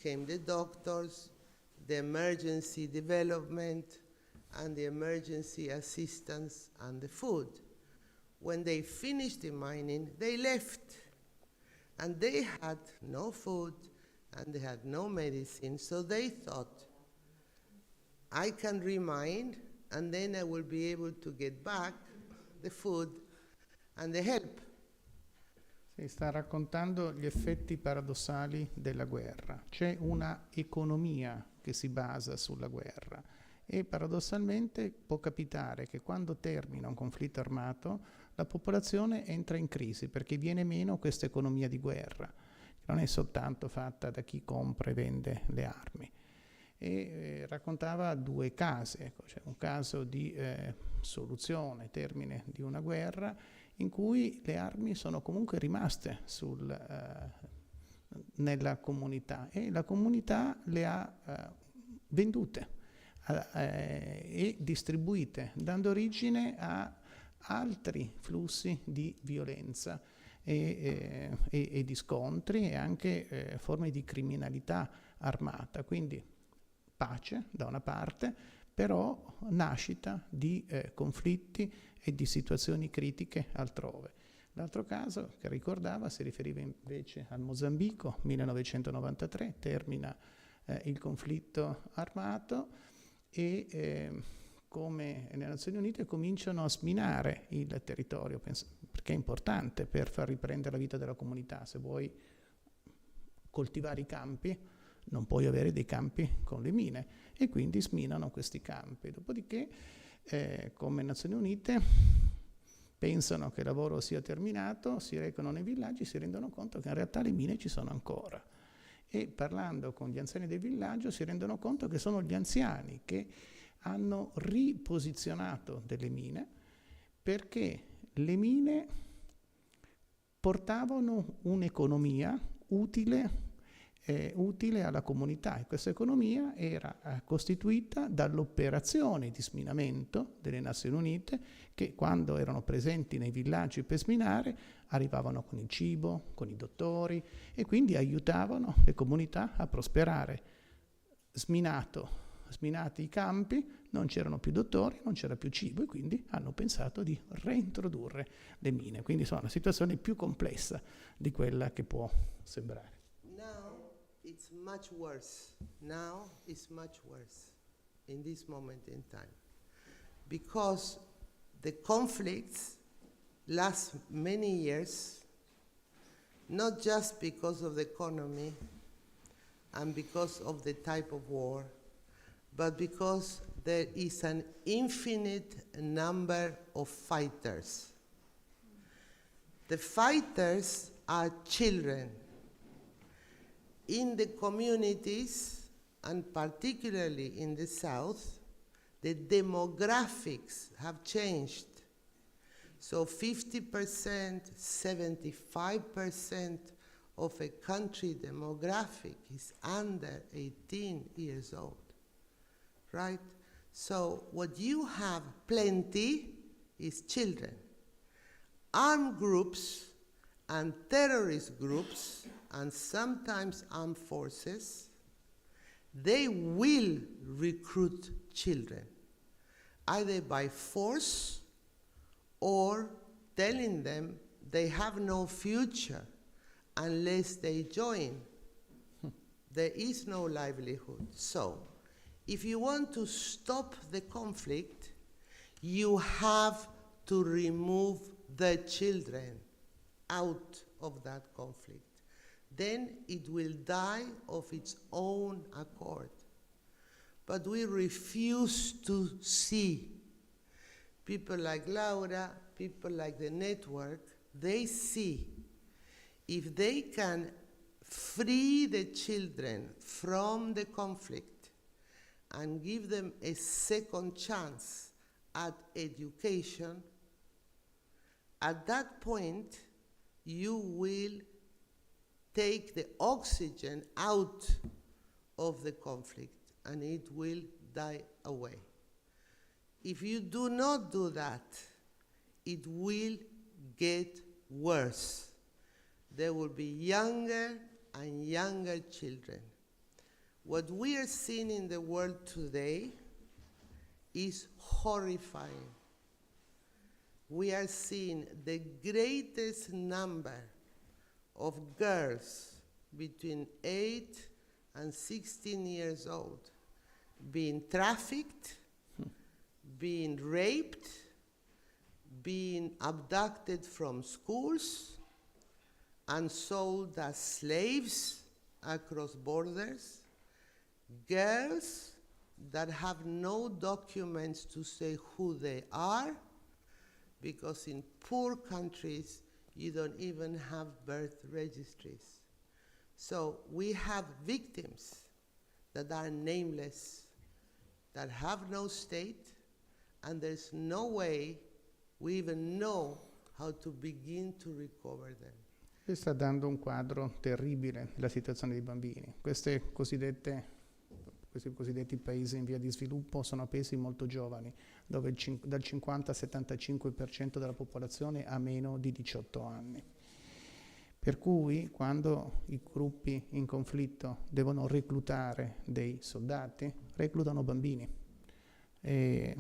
came the doctors, the emergency development, and the emergency assistance and the food. When they finished the mining, they left. And they had no food, and they had no medicine, so they thought, I can remine, and then I will be able to get back the food and the help.
Si sta raccontando gli effetti paradossali della guerra. C'è una economia che si basa sulla guerra e paradossalmente può capitare che quando termina un conflitto armato la popolazione entra in crisi perché viene meno questa economia di guerra, che non è soltanto fatta da chi compra e vende le armi. E raccontava due casi, ecco, cioè un caso di soluzione, termine di una guerra, in cui le armi sono comunque rimaste nella comunità e la comunità le ha vendute e distribuite, dando origine a altri flussi di violenza. e di scontri e anche forme di criminalità armata. Quindi pace da una parte, però nascita di conflitti e di situazioni critiche altrove. L'altro caso che ricordava si riferiva invece al Mozambico, 1993, termina il conflitto armato e come le Nazioni Unite cominciano a sminare il territorio, perché è importante per far riprendere la vita della comunità. Se vuoi coltivare i campi, non puoi avere dei campi con le mine, e quindi sminano questi campi. Dopodiché, come Nazioni Unite, pensano che il lavoro sia terminato, si recano nei villaggi, si rendono conto che in realtà le mine ci sono ancora. E parlando con gli anziani del villaggio si rendono conto che sono gli anziani che hanno riposizionato delle mine, perché le mine portavano un'economia utile alla comunità, e questa economia era costituita dall'operazione di sminamento delle Nazioni Unite, che quando erano presenti nei villaggi per sminare arrivavano con il cibo, con i dottori, e quindi aiutavano le comunità a prosperare. Sminati i campi, non c'erano più dottori, non c'era più cibo, e quindi hanno pensato di reintrodurre le mine. Quindi sono una situazione più complessa di quella che può sembrare.
It's much worse. Now it's much worse in this moment in time, because the conflicts last many years, not just because of the economy and because of the type of war, but because there is an infinite number of fighters. The fighters are children. In the communities, and particularly in the South, the demographics have changed. So 50%, 75% of a country demographic is under 18 years old, right? So what you have plenty is children. Armed groups and terrorist groups and sometimes armed forces, they will recruit children, either by force or telling them they have no future unless they join. There is no livelihood. So, if you want to stop the conflict, you have to remove the children out of that conflict. Then it will die of its own accord. But we refuse to see. People like Laura, people like the network, they see if they can free the children from the conflict and give them a second chance at education, at that point you will take the oxygen out of the conflict and it will die away. If you do not do that, it will get worse. There will be younger and younger children. What we are seeing in the world today is horrifying. We are seeing the greatest number of girls between 8 and 16 years old being trafficked, being raped, being abducted from schools and sold as slaves across borders, girls that have no documents to say who they are, because in poor countries you don't even have birth registries. So we have victims that are nameless, that have no state, and there's no way we even know how to begin to recover them.
Sta dando un quadro terribile della situazione dei bambini. Questi cosiddetti paesi in via di sviluppo sono paesi molto giovani, dove dal 50 al 75% della popolazione ha meno di 18 anni. Per cui quando i gruppi in conflitto devono reclutare dei soldati, reclutano bambini. E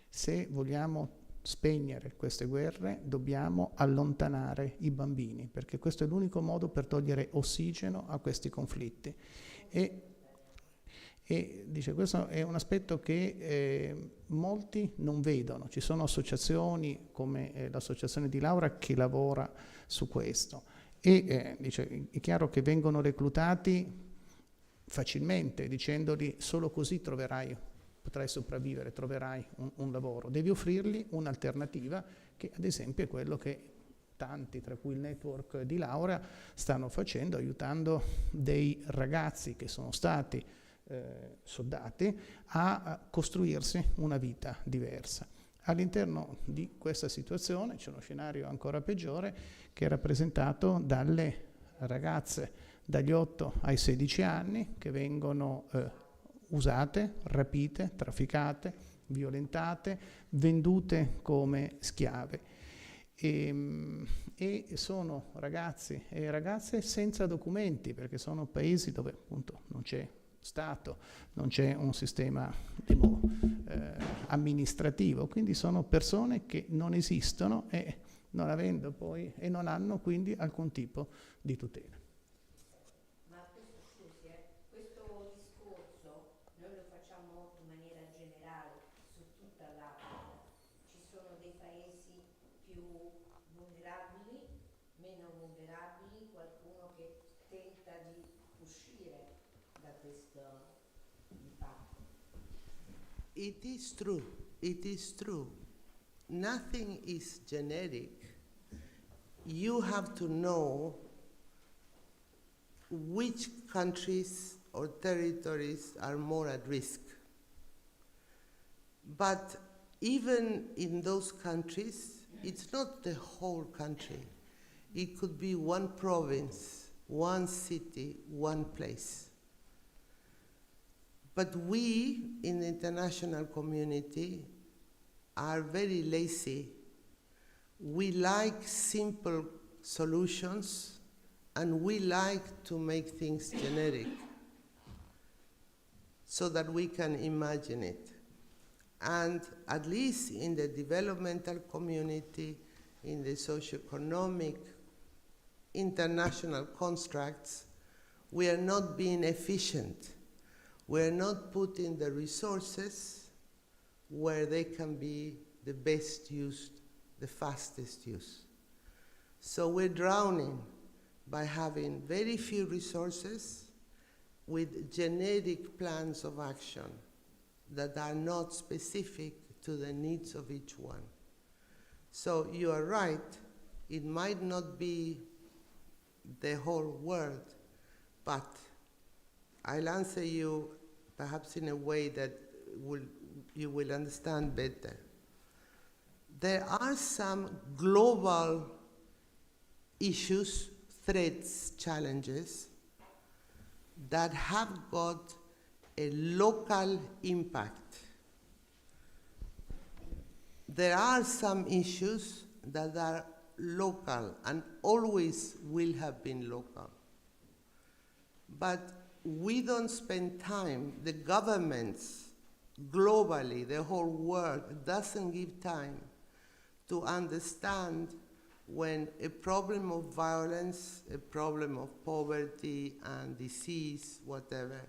se vogliamo spegnere queste guerre, dobbiamo allontanare i bambini, perché questo è l'unico modo per togliere ossigeno a questi conflitti. E dice, questo è un aspetto che molti non vedono. Ci sono associazioni come l'associazione di Laura che lavora su questo. E dice, è chiaro che vengono reclutati facilmente, dicendogli solo così potrai sopravvivere, troverai un lavoro. Devi offrirgli un'alternativa, che ad esempio è quello che tanti, tra cui il network di Laura, stanno facendo, aiutando dei ragazzi che sono stati soldati a costruirsi una vita diversa. All'interno di questa situazione c'è uno scenario ancora peggiore, che è rappresentato dalle ragazze dagli 8 ai 16 anni che vengono usate, rapite, trafficate, violentate, vendute come schiave. E sono ragazzi e ragazze senza documenti, perché sono paesi dove appunto non c'è Stato, non c'è un sistema amministrativo, quindi sono persone che non esistono e non avendo poi e non hanno quindi alcun tipo di tutela.
Ma questo, scusi, questo discorso noi lo facciamo in maniera generale su tutta l'Africa. Ci sono dei paesi più vulnerabili, meno vulnerabili, qualcuno che tenta di uscire da questo impatto.
It is true. It is true. Nothing is generic. You have to know which countries or territories are more at risk. But even in those countries, it's not the whole country. It could be one province, one city, one place. But we in the international community are very lazy. We like simple solutions and we like to make things generic so that we can imagine it. And at least in the developmental community, in the socioeconomic, international constructs, we are not being efficient. We are not putting the resources where they can be the best used, the fastest used. So we're drowning by having very few resources with generic plans of action that are not specific to the needs of each one. So you are right, it might not be the whole world, but I'll answer you perhaps in a way that you will understand better. There are some global issues, threats, challenges that have got a local impact. There are some issues that are local and always will have been local. But we don't spend time, the governments globally, the whole world doesn't give time to understand when a problem of violence, a problem of poverty and disease, whatever,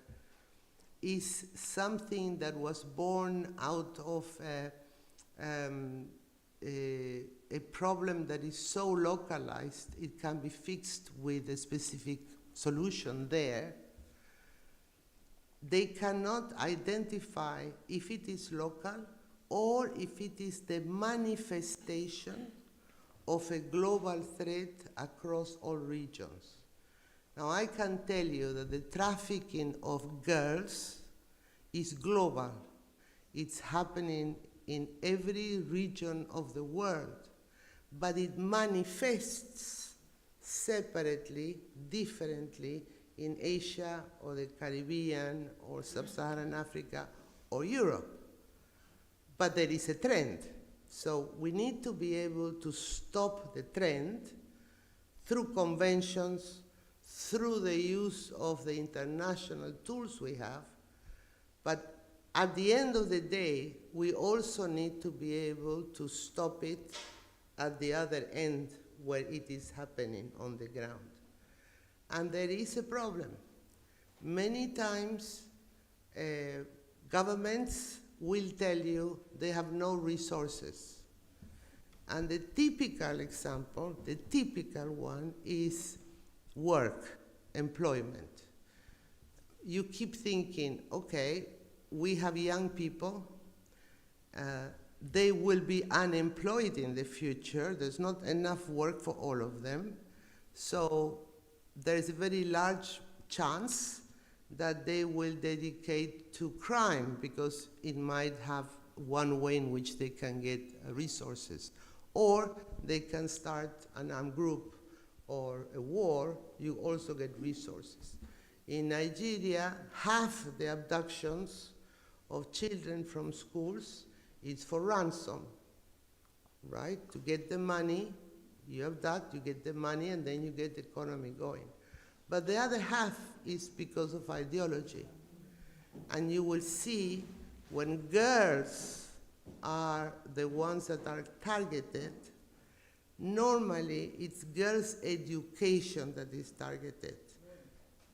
is something that was born out of a problem that is so localized, it can be fixed with a specific solution there. They cannot identify if it is local or if it is the manifestation of a global threat across all regions. Now I can tell you that the trafficking of girls is global. It's happening in every region of the world, but it manifests separately, differently in Asia or the Caribbean or Sub-Saharan Africa or Europe. But there is a trend. So we need to be able to stop the trend through conventions, through the use of the international tools we have. But at the end of the day, we also need to be able to stop it at the other end where it is happening on the ground. And there is a problem. Many times, governments will tell you they have no resources. And the typical example, the typical one, is work, employment. You keep thinking, okay, we have young people, they will be unemployed in the future, there's not enough work for all of them, so there's a very large chance that they will dedicate to crime because it might have one way in which they can get resources. Or they can start an armed group or a war, you also get resources. In Nigeria, half the abductions of children from schools is for ransom, right? To get the money, you abduct, you get the money, and then you get the economy going. But the other half is because of ideology. And you will see when girls are the ones that are targeted, normally it's girls' education that is targeted,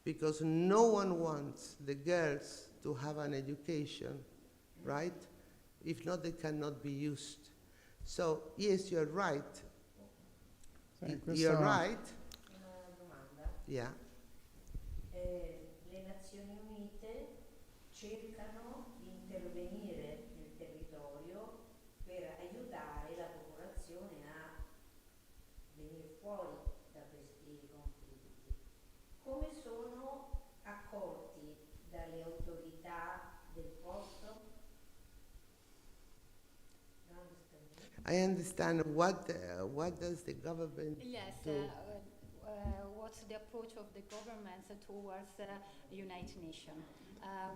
because no one wants the girls to have an education, right? If not, they cannot be used. So, yes, you're right. You're right.
Una domanda.
Yeah.
Le Nazioni Unite cercano di intervenire nel territorio per aiutare la popolazione a venire fuori da questi conflitti. Come sono accolti dalle autorità del posto?
I understand what does the government
Yes,
do?
what's the approach of the governments towards the United Nations?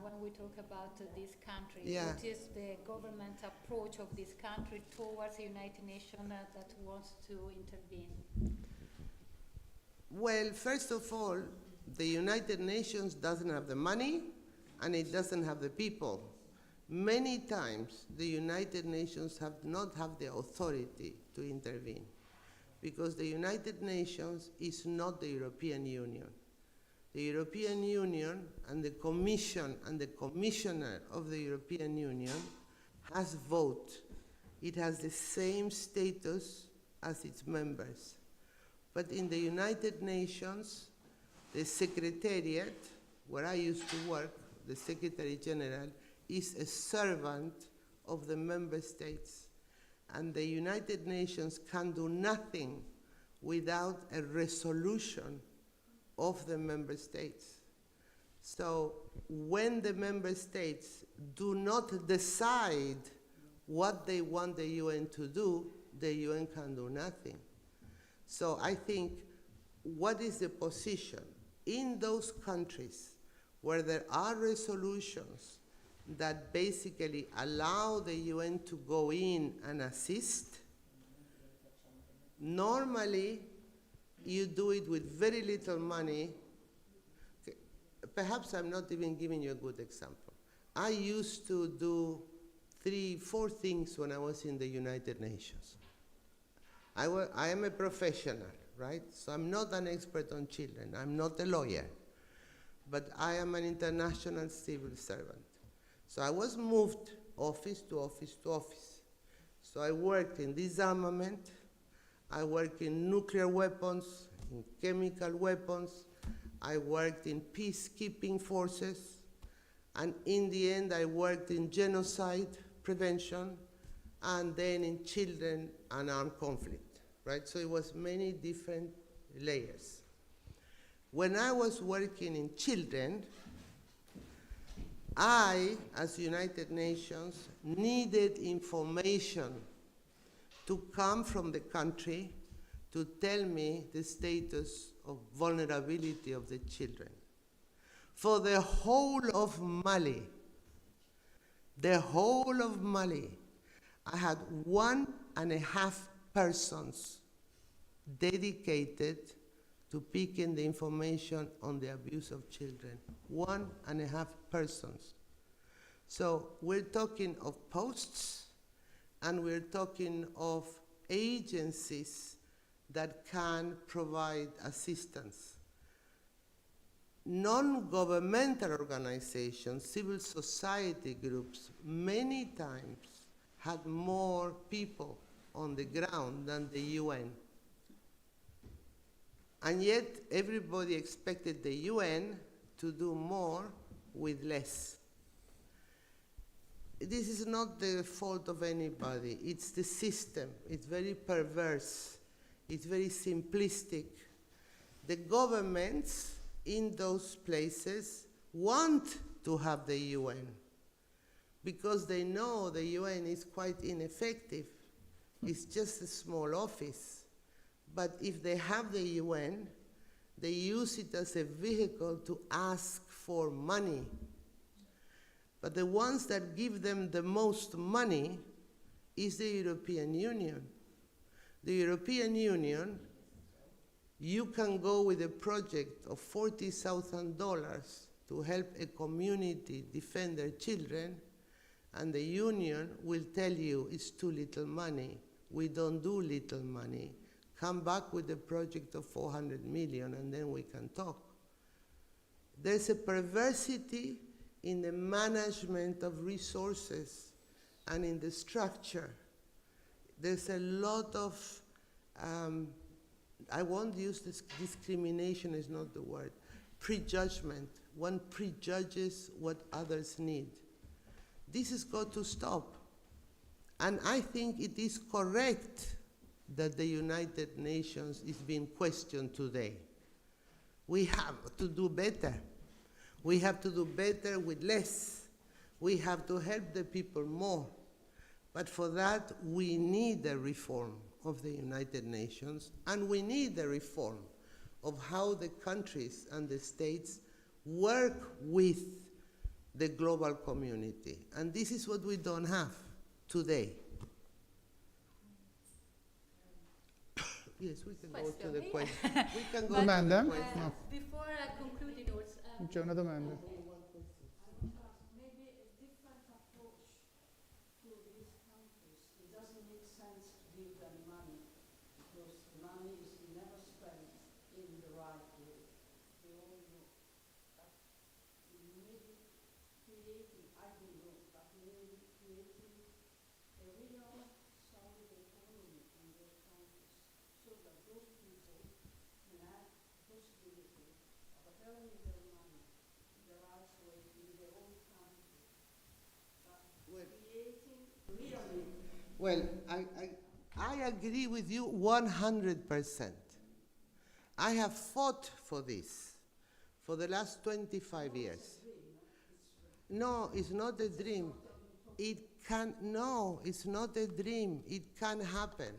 When we talk about this country,
Yeah.
what is the government approach of this country towards the United Nations that wants to intervene?
Well, first of all, the United Nations doesn't have the money and it doesn't have the people. Many times the United Nations have not have the authority to intervene because the United Nations is not the European Union. The European Union and the Commission and the Commissioner of the European Union has vote. It has the same status as its members. But in the United Nations, the Secretariat, where I used to work, the Secretary General, is a servant of the member states. And the United Nations can do nothing without a resolution of the member states. So when the member states do not decide what they want the UN to do, the UN can do nothing. So I think, what is the position in those countries where there are resolutions that basically allow the UN to go in and assist? Normally, you do it with very little money. Okay, perhaps I'm not even giving you a good example. I used to do 3-4 things when I was in the United Nations. I am a professional, right? So I'm not an expert on children. I'm not a lawyer. But I am an international civil servant. So I was moved office to office to office. So I worked in disarmament, I worked in nuclear weapons, in chemical weapons, I worked in peacekeeping forces, and in the end I worked in genocide prevention, and then in children and armed conflict, right? So it was many different layers. When I was working in children, I, as United Nations, needed information to come from the country to tell me the status of vulnerability of the children. For the whole of Mali, I had 1.5 persons dedicated to picking the information on the abuse of children. 1.5 persons. So we're talking of posts, and we're talking of agencies that can provide assistance. Non-governmental organizations, civil society groups, many times had more people on the ground than the UN. And yet everybody expected the UN to do more with less. This is not the fault of anybody. It's the system. It's very perverse. It's very simplistic. The governments in those places want to have the UN because they know the UN is quite ineffective. It's just a small office. But if they have the UN, they use it as a vehicle to ask for money. But the ones that give them the most money is the European Union. The European Union, you can go with a project of $40,000 to help a community defend their children, and the union will tell you it's too little money. We don't do little money. Come back with a project of 400 million and then we can talk. There's a perversity in the management of resources and in the structure. There's a lot of, I won't use this, discrimination is not the word, prejudgment. One prejudges what others need. This has got to stop. And I think it is correct that the United Nations is being questioned today. We have to do better. We have to do better with less. We have to help the people more. But for that, we need a reform of the United Nations, and we need a reform of how the countries and the states work with the global community. And this is what we don't have today. Yes, we can go to the question. We can go
Domanda?
to the question.
No.
Before concluding,
C'è una domanda.
Maybe a different approach to these countries. It doesn't make sense to give them money because the money is never spent in the right way. They all know. But maybe creating, I don't know, but maybe creating a real solid economy in those countries so that those people can have possibility of earning their money the right way in their own country. But creating really.
Well, I agree with you 100%. I have fought for this for the last 25 years. No, it's not a dream. It's not a dream. It can happen.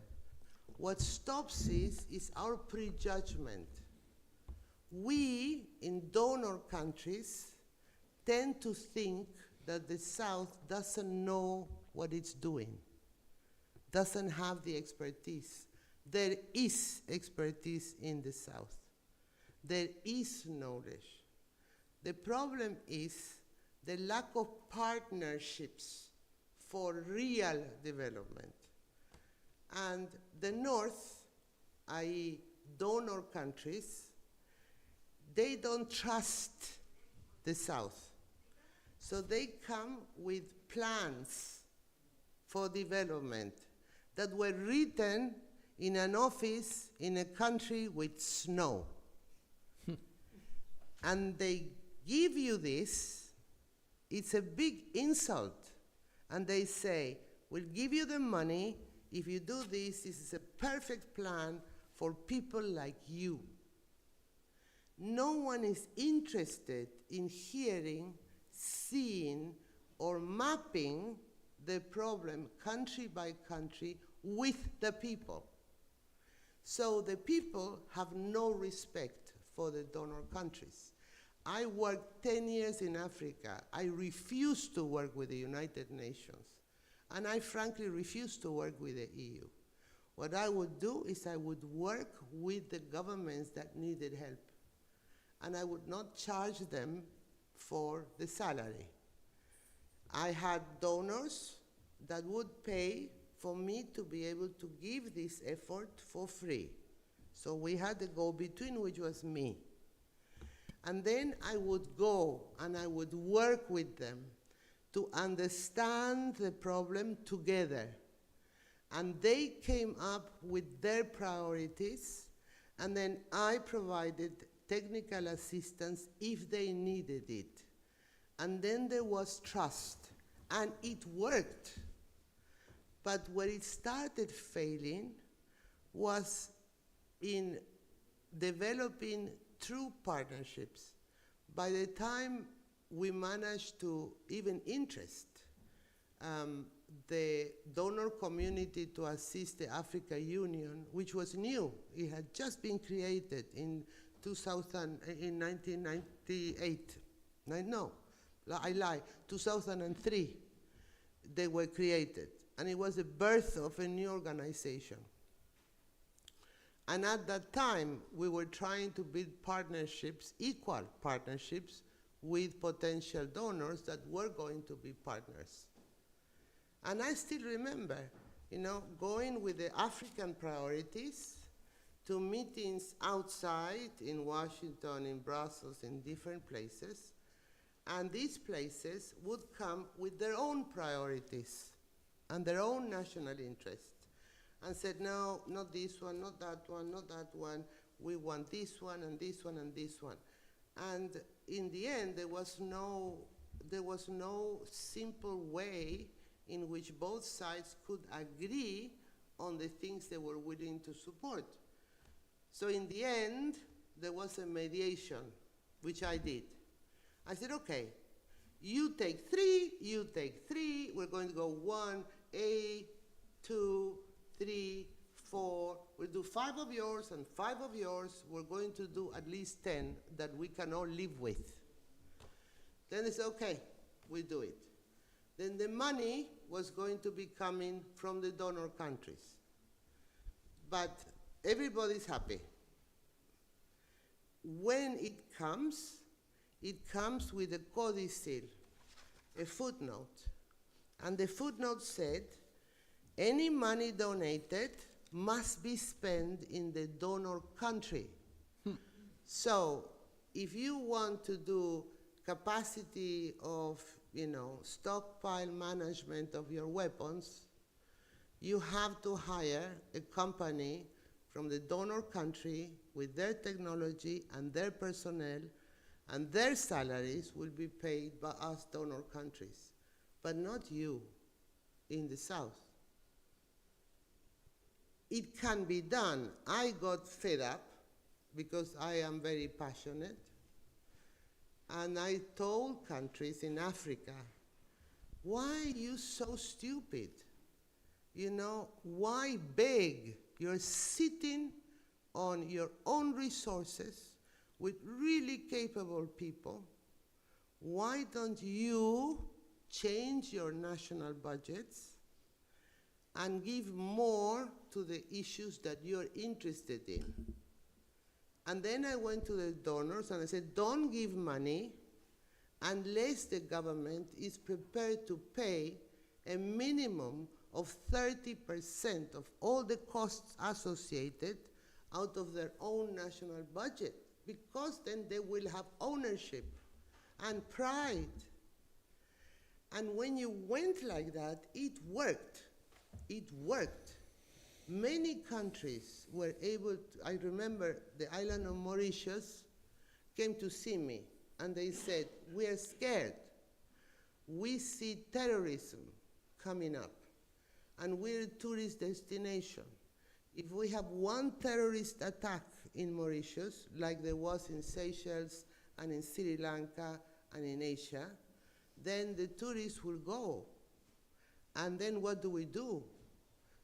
What stops is our prejudgment. We, in donor countries, tend to think that the South doesn't know what it's doing, doesn't have the expertise. There is expertise in the South. There is knowledge. The problem is the lack of partnerships for real development. And the North, i.e. donor countries, they don't trust the South. So they come with plans for development that were written in an office in a country with snow. And they give you this, it's a big insult. And they say, we'll give you the money, if you do this is a perfect plan for people like you. No one is interested in hearing, seeing, or mapping the problem country by country with the people. So the people have no respect for the donor countries. I worked 10 years in Africa. I refused to work with the United Nations. And I frankly refused to work with the EU. What I would do is I would work with the governments that needed help. And I would not charge them for the salary. I had donors that would pay for me to be able to give this effort for free. So we had a go-between, which was me. And then I would go and I would work with them to understand the problem together. And they came up with their priorities, and then I provided technical assistance if they needed it. And then there was trust, and it worked. But where it started failing was in developing true partnerships. By the time we managed to even interest the donor community to assist the Africa Union, which was new. It had just been created in 1998. No, I lie, 2003 they were created. And it was the birth of a new organization. And at that time, we were trying to build partnerships, equal partnerships, with potential donors that were going to be partners. And I still remember, going with the African priorities to meetings outside in Washington, in Brussels, in different places. And these places would come with their own priorities and their own national interests, and said, no, not this one, not that one, not that one. We want this one and this one and this one. And in the end, there was no simple way in which both sides could agree on the things they were willing to support. So in the end, there was a mediation, which I did. I said, okay, you take three, we're going to go 1, 2, 3, 4, we'll do 5 of yours and 5 of yours. We're going to do at least 10 that we can all live with. Then they said, okay, we do it. Then the money was going to be coming from the donor countries. But everybody's happy. When it comes with a codicil, a footnote. And the footnote said, any money donated must be spent in the donor country. So if you want to do capacity of, stockpile management of your weapons, you have to hire a company from the donor country with their technology and their personnel, and their salaries will be paid by us donor countries, but not you in the South. It can be done. I got fed up because I am very passionate. And I told countries in Africa, why are you so stupid? Why beg? You're sitting on your own resources with really capable people. Why don't you change your national budgets and give more to the issues that you're interested in? And then I went to the donors and I said, don't give money unless the government is prepared to pay a minimum of 30% of all the costs associated out of their own national budget, because then they will have ownership and pride. And when you went like that, it worked. It worked. Many countries were able to, I remember the island of Mauritius came to see me and they said, we are scared. We see terrorism coming up and we're a tourist destination. If we have one terrorist attack in Mauritius, like there was in Seychelles and in Sri Lanka and in Asia, then the tourists will go. And then what do?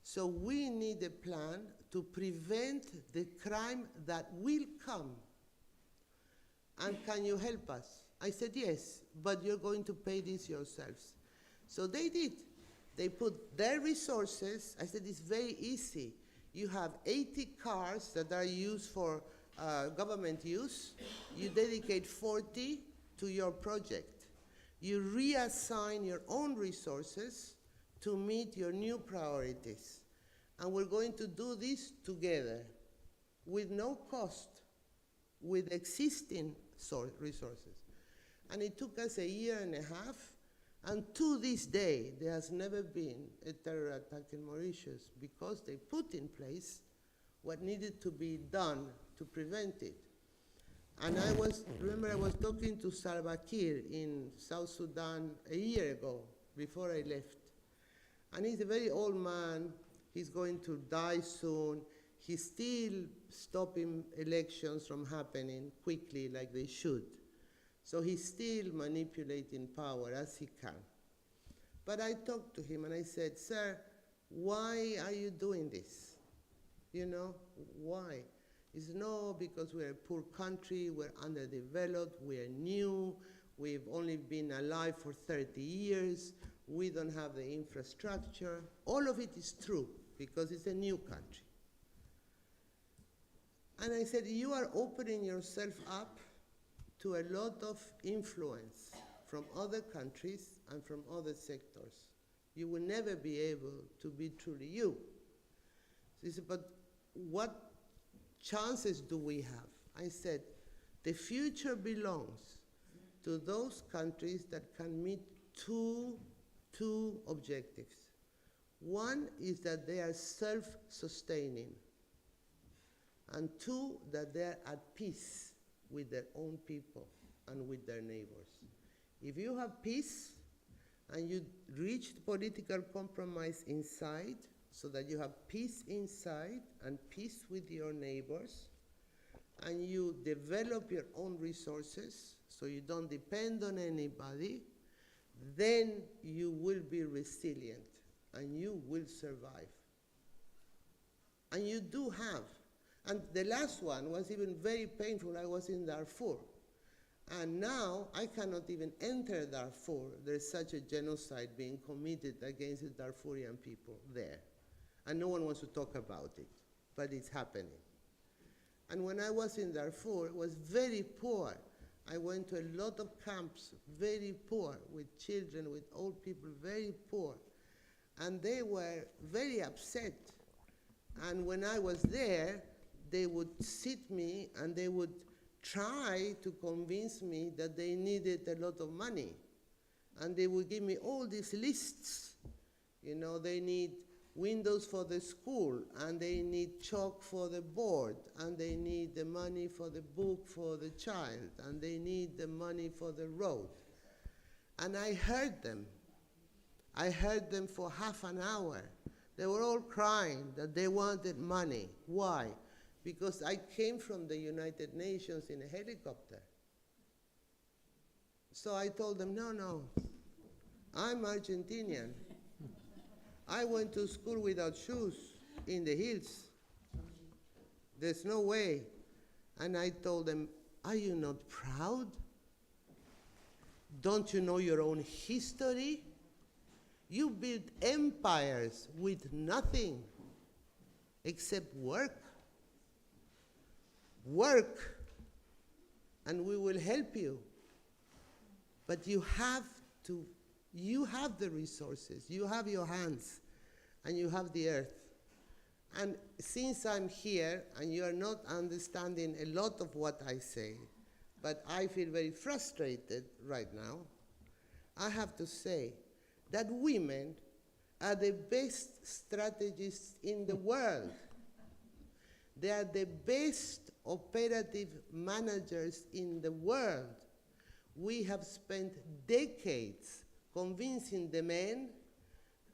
So we need a plan to prevent the crime that will come. And can you help us? I said, yes, but you're going to pay this yourselves. So they did. They put their resources. I said, it's very easy. You have 80 cars that are used for government use. You dedicate 40 to your project. You reassign your own resources to meet your new priorities. And we're going to do this together with no cost, with existing resources. And it took us 1.5 years, and to this day, there has never been a terror attack in Mauritius because they put in place what needed to be done to prevent it. And remember I was talking to Salva Kiir in South Sudan 1 year ago, before I left. And he's a very old man, he's going to die soon. He's still stopping elections from happening quickly like they should. So he's still manipulating power as he can. But I talked to him and I said, sir, why are you doing this? You know, why? He said, no, because we're a poor country, we're underdeveloped, we're new, we've only been alive for 30 years, we don't have the infrastructure. All of it is true because it's a new country. And I said, you are opening yourself up to a lot of influence from other countries and from other sectors. You will never be able to be truly you. So he said, but what chances do we have? I said, the future belongs to those countries that can meet two objectives. One is that they are self-sustaining, and two, that they are at peace with their own people and with their neighbors. If you have peace and you reach political compromise inside, so that you have peace inside and peace with your neighbors, and you develop your own resources so you don't depend on anybody, then you will be resilient and you will survive. And you do have. And the last one was even very painful. I was in Darfur. And now I cannot even enter Darfur. There's such a genocide being committed against the Darfurian people there. And no one wants to talk about it, but it's happening. And when I was in Darfur, it was very poor. I went to a lot of camps, very poor, with children, with old people, very poor. And they were very upset. And when I was there, they would sit me and they would try to convince me that they needed a lot of money. And they would give me all these lists. You know, they need windows for the school, and they need chalk for the board, and they need the money for the book for the child, and they need the money for the road. And I heard them. I heard them for half an hour. They were all crying that they wanted money. Why? Because I came from the United Nations in a helicopter. So I told them, no, I'm Argentinian. I went to school without shoes in the hills. There's no way. And I told them, are you not proud? Don't you know your own history? You built empires with nothing except work. Work, and we will help you. But you have the resources, you have your hands, and you have the earth. And since I'm here, and you are not understanding a lot of what I say, but I feel very frustrated right now, I have to say that women are the best strategists in the world. They are the best operative managers in the world. We have spent decades convincing the men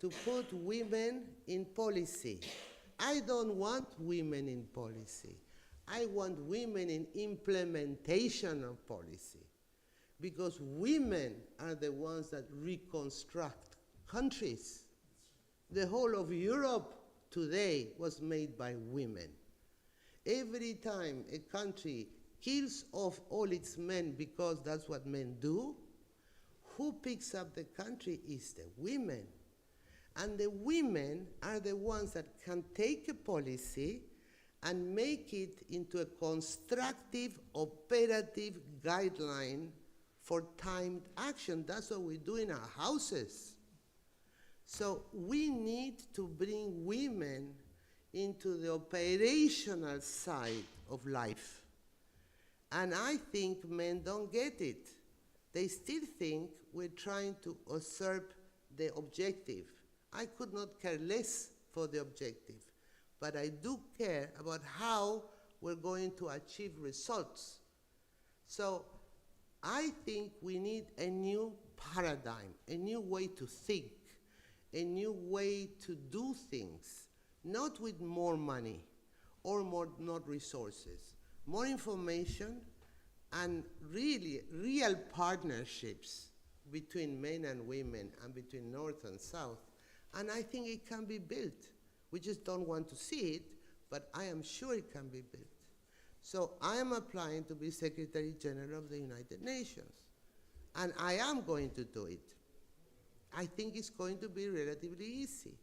to put women in policy. I don't want women in policy. I want women in implementation of policy, because women are the ones that reconstruct countries. The whole of Europe today was made by women. Every time a country kills off all its men because that's what men do, who picks up the country is the women. And the women are the ones that can take a policy and make it into a constructive, operative guideline for timed action. That's what we do in our houses. So we need to bring women into the operational side of life. And I think men don't get it. They still think we're trying to usurp the objective. I could not care less for the objective, but I do care about how we're going to achieve results. So I think we need a new paradigm, a new way to think, a new way to do things, not with more money or not resources, more information and really real partnerships between men and women and between North and South. And I think it can be built. We just don't want to see it, but I am sure it can be built. So I am applying to be Secretary General of the United Nations. And I am going to do it. I think it's going to be relatively easy.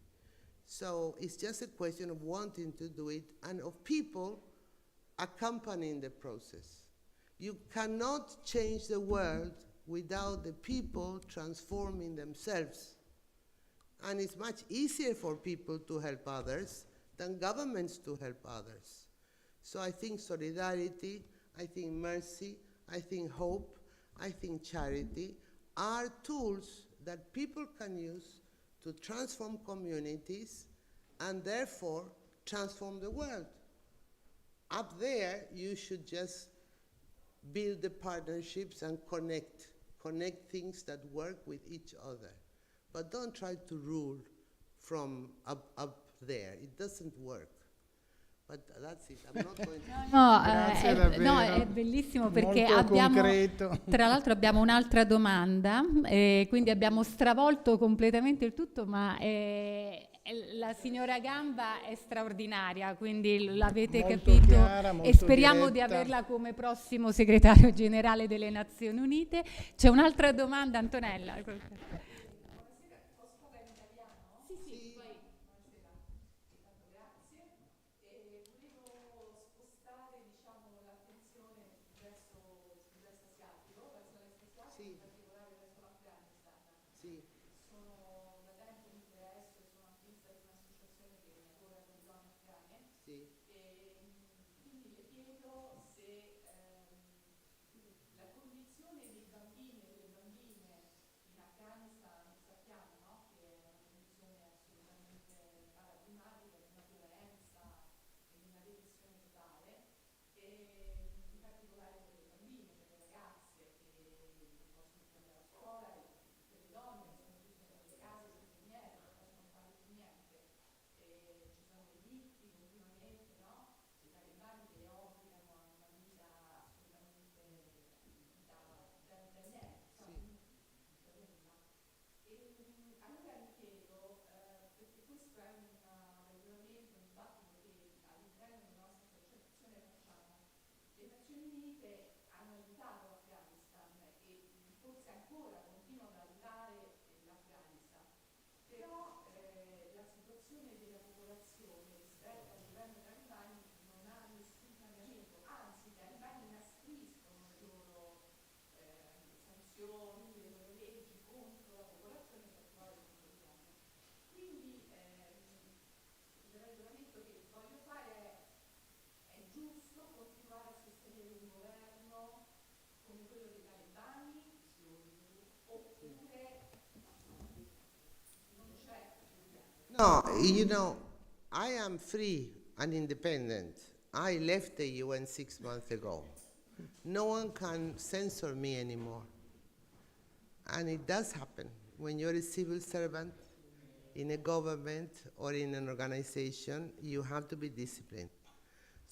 So it's just a question of wanting to do it and of people accompanying the process. You cannot change the world without the people transforming themselves. And it's much easier for people to help others than governments to help others. So I think solidarity, I think mercy, I think hope, I think charity are tools that people can use to transform communities and therefore transform the world. Up there, you should just build the partnerships and connect things that work with each other. But don't try to rule from up there. It doesn't work. But that's it. I'm not going to...
No, è bellissimo perché
molto
abbiamo,
concreto.
tra l'altro abbiamo un'altra domanda, quindi abbiamo stravolto completamente il tutto, ma la signora Gamba è straordinaria, quindi l'avete
Molto
capito
chiara,
e
molto
speriamo di
diretta.
averla come prossimo segretario generale delle Nazioni Unite. C'è un'altra domanda, Antonella.
No, you know, I am free and independent. I left the UN 6 months ago. No one can censor me anymore. And it does happen. When you're a civil servant in a government or in an organization, you have to be disciplined.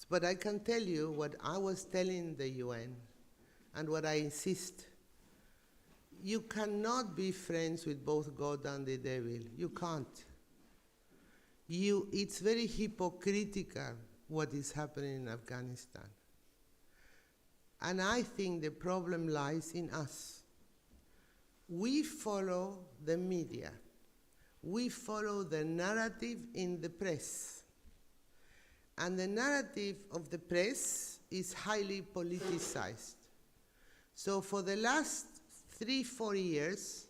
But I can tell you what I was telling the UN and what I insist. You cannot be friends with both God and the devil. You can't. It's very hypocritical what is happening in Afghanistan. And I think the problem lies in us. We follow the media. we follow the narrative in the press. And the narrative of the press is highly politicized. So for the last 3-4 years,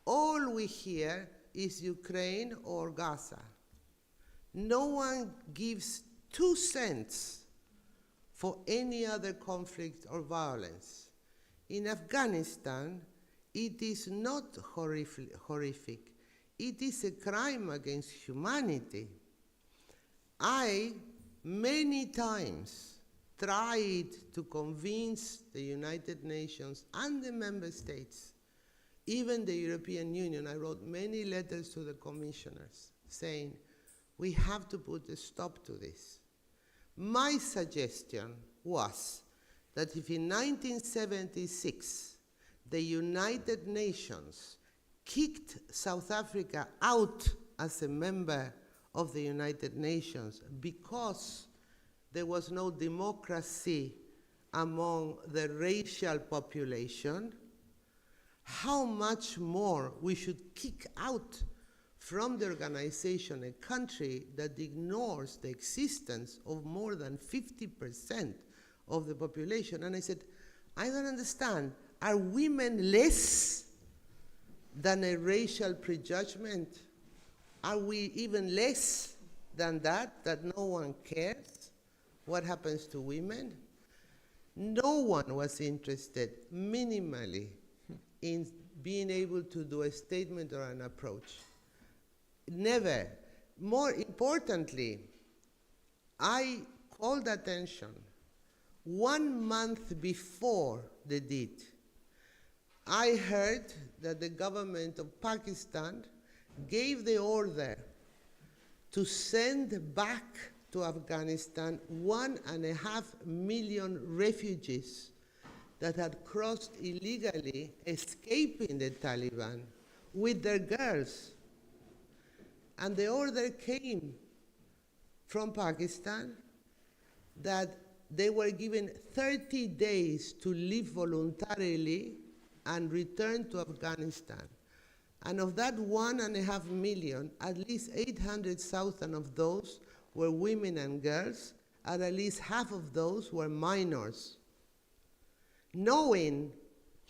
all we hear is Ukraine or Gaza. No one gives 2 cents for any other conflict or violence. In Afghanistan, it is not horrific. It is a crime against humanity. I, many times, tried to convince the United Nations and the member states, even the European Union. I wrote many letters to the commissioners saying, we have to put a stop to this. My suggestion was that if in 1976 the United Nations kicked South Africa out as a member of the United Nations because there was no democracy among the racial population, how much more we should kick out from the organization a country that ignores the existence of more than 50% of the population. And I said, I don't understand. Are women less than a racial prejudgment? Are we even less than that no one cares what happens to women? No one was interested, minimally, in being able to do a statement or an approach. Never. More importantly, I called attention 1 month before the deed. I heard that the government of Pakistan gave the order to send back to Afghanistan 1.5 million refugees that had crossed illegally, escaping the Taliban, with their girls. And the order came from Pakistan that they were given 30 days to leave voluntarily and return to Afghanistan. And of that 1.5 million, at least 800,000 of those were women and girls, and at least half of those were minors, knowing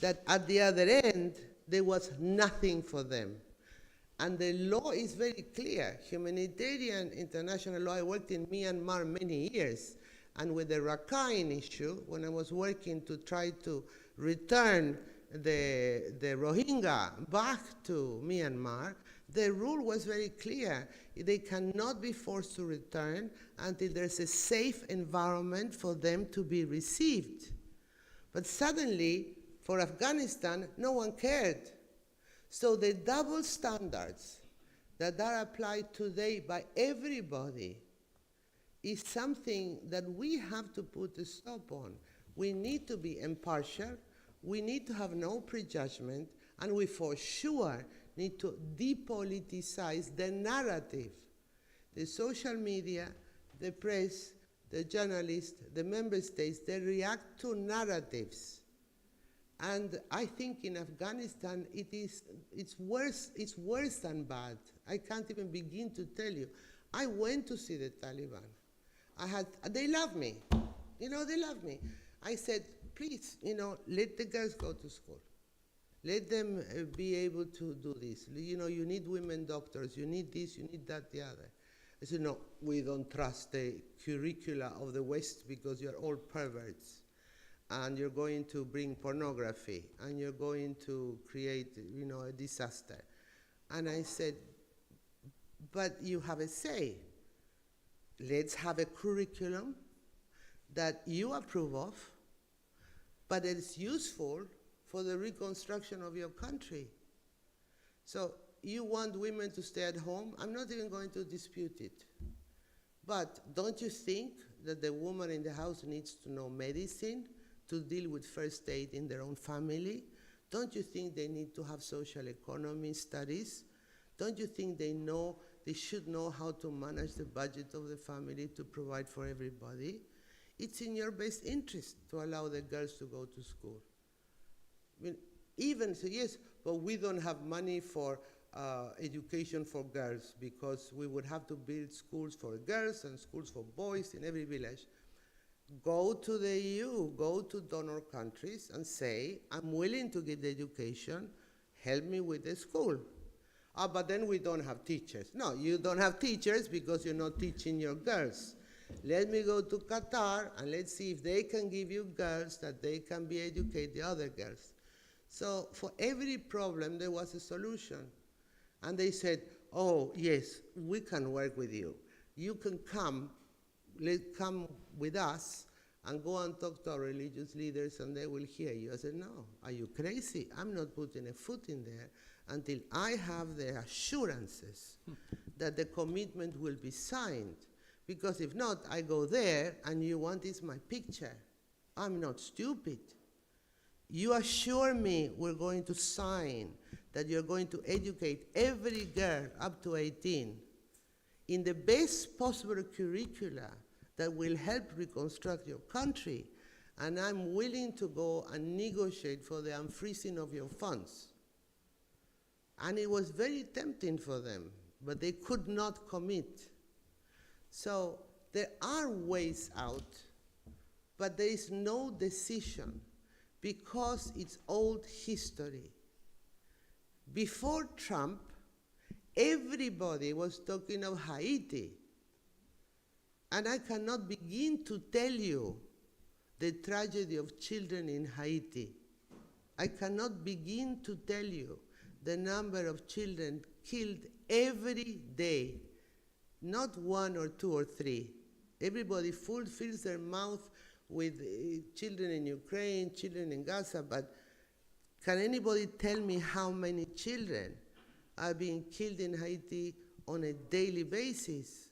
that at the other end, there was nothing for them. And the law is very clear. Humanitarian international law, I worked in Myanmar many years, and with the Rakhine issue, when I was working to try to return the Rohingya back to Myanmar, the rule was very clear. They cannot be forced to return until there's a safe environment for them to be received. But suddenly, for Afghanistan, no one cared. So the double standards that are applied today by everybody is something that we have to put a stop on. We need to be impartial, we need to have no prejudgment, and we for sure need to depoliticize the narrative. The social media, the press, the journalists, the member states, they react to narratives. And I think in Afghanistan, it's worse than bad. I can't even begin to tell you. I went to see the Taliban. They love me. They love me. I said, please, let the girls go to school. Let them be able to do this. You need women doctors. You need this, you need that, the other. I said, no, we don't trust the curricula of the West because you're all perverts. And you're going to bring pornography, and you're going to create, a disaster. And I said, but you have a say. Let's have a curriculum that you approve of, but it's useful for the reconstruction of your country. So you want women to stay at home? I'm not even going to dispute it. But don't you think that the woman in the house needs to know medicine to deal with first aid in their own family? Don't you think they need to have social economy studies? Don't you think they should know how to manage the budget of the family to provide for everybody? It's in your best interest to allow the girls to go to school. Even so, yes, but we don't have money for education for girls, because we would have to build schools for girls and schools for boys in every village. Go to the EU, go to donor countries and say, I'm willing to give the education, help me with the school. But then we don't have teachers. No, you don't have teachers because you're not teaching your girls. Let me go to Qatar and let's see if they can give you girls that they can be educate the other girls. So for every problem, there was a solution. And they said, oh, yes, we can work with you. You can come with us and go and talk to our religious leaders and they will hear you. I said, no, are you crazy? I'm not putting a foot in there until I have the assurances that the commitment will be signed. Because if not, I go there and you want is my picture. I'm not stupid. You assure me we're going to sign that you're going to educate every girl up to 18 in the best possible curricula that will help reconstruct your country, and I'm willing to go and negotiate for the unfreezing of your funds. And it was very tempting for them, but they could not commit. So there are ways out, but there is no decision because it's old history. Before Trump, everybody was talking of Haiti. And I cannot begin to tell you the tragedy of children in Haiti. I cannot begin to tell you the number of children killed every day, not 1 or 2 or 3. Everybody fills their mouth with children in Ukraine, children in Gaza, but can anybody tell me how many children are being killed in Haiti on a daily basis?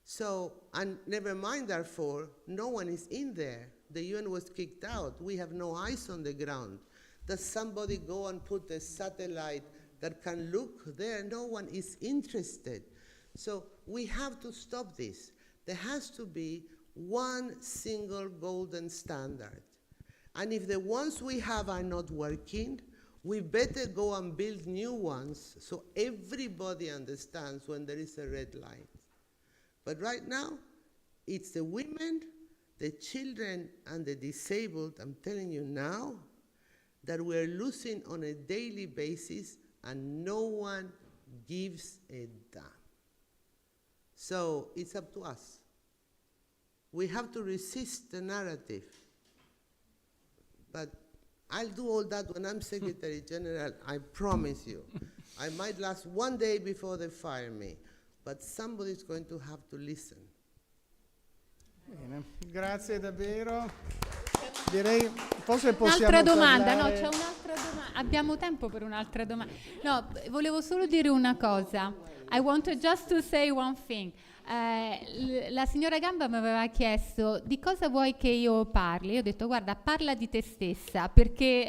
So, and never mind, therefore, no one is in there. The UN was kicked out. We have no eyes on the ground. Does somebody go and put a satellite that can look there? No one is interested. So we have to stop this. There has to be one single golden standard. And if the ones we have are not working, we better go and build new ones so everybody understands when there is a red light. But right now, it's the women, the children, and the disabled, I'm telling you now, that we're losing on a daily basis, and no one gives a damn. So it's up to us. We have to resist the narrative. But I'll do all that when I'm Secretary General, I promise you. I might last one day before they fire me. But somebody's going to have to listen.
Bene, grazie davvero. Direi forse possiamo
un'altra domanda,
parlare...
no, c'è un'altra domanda. Abbiamo tempo per un'altra domanda. No, volevo solo dire una cosa. I wanted just to say one thing. La signora Gamba mi aveva chiesto di cosa vuoi che io parli. Io ho detto guarda, parla di te stessa, perché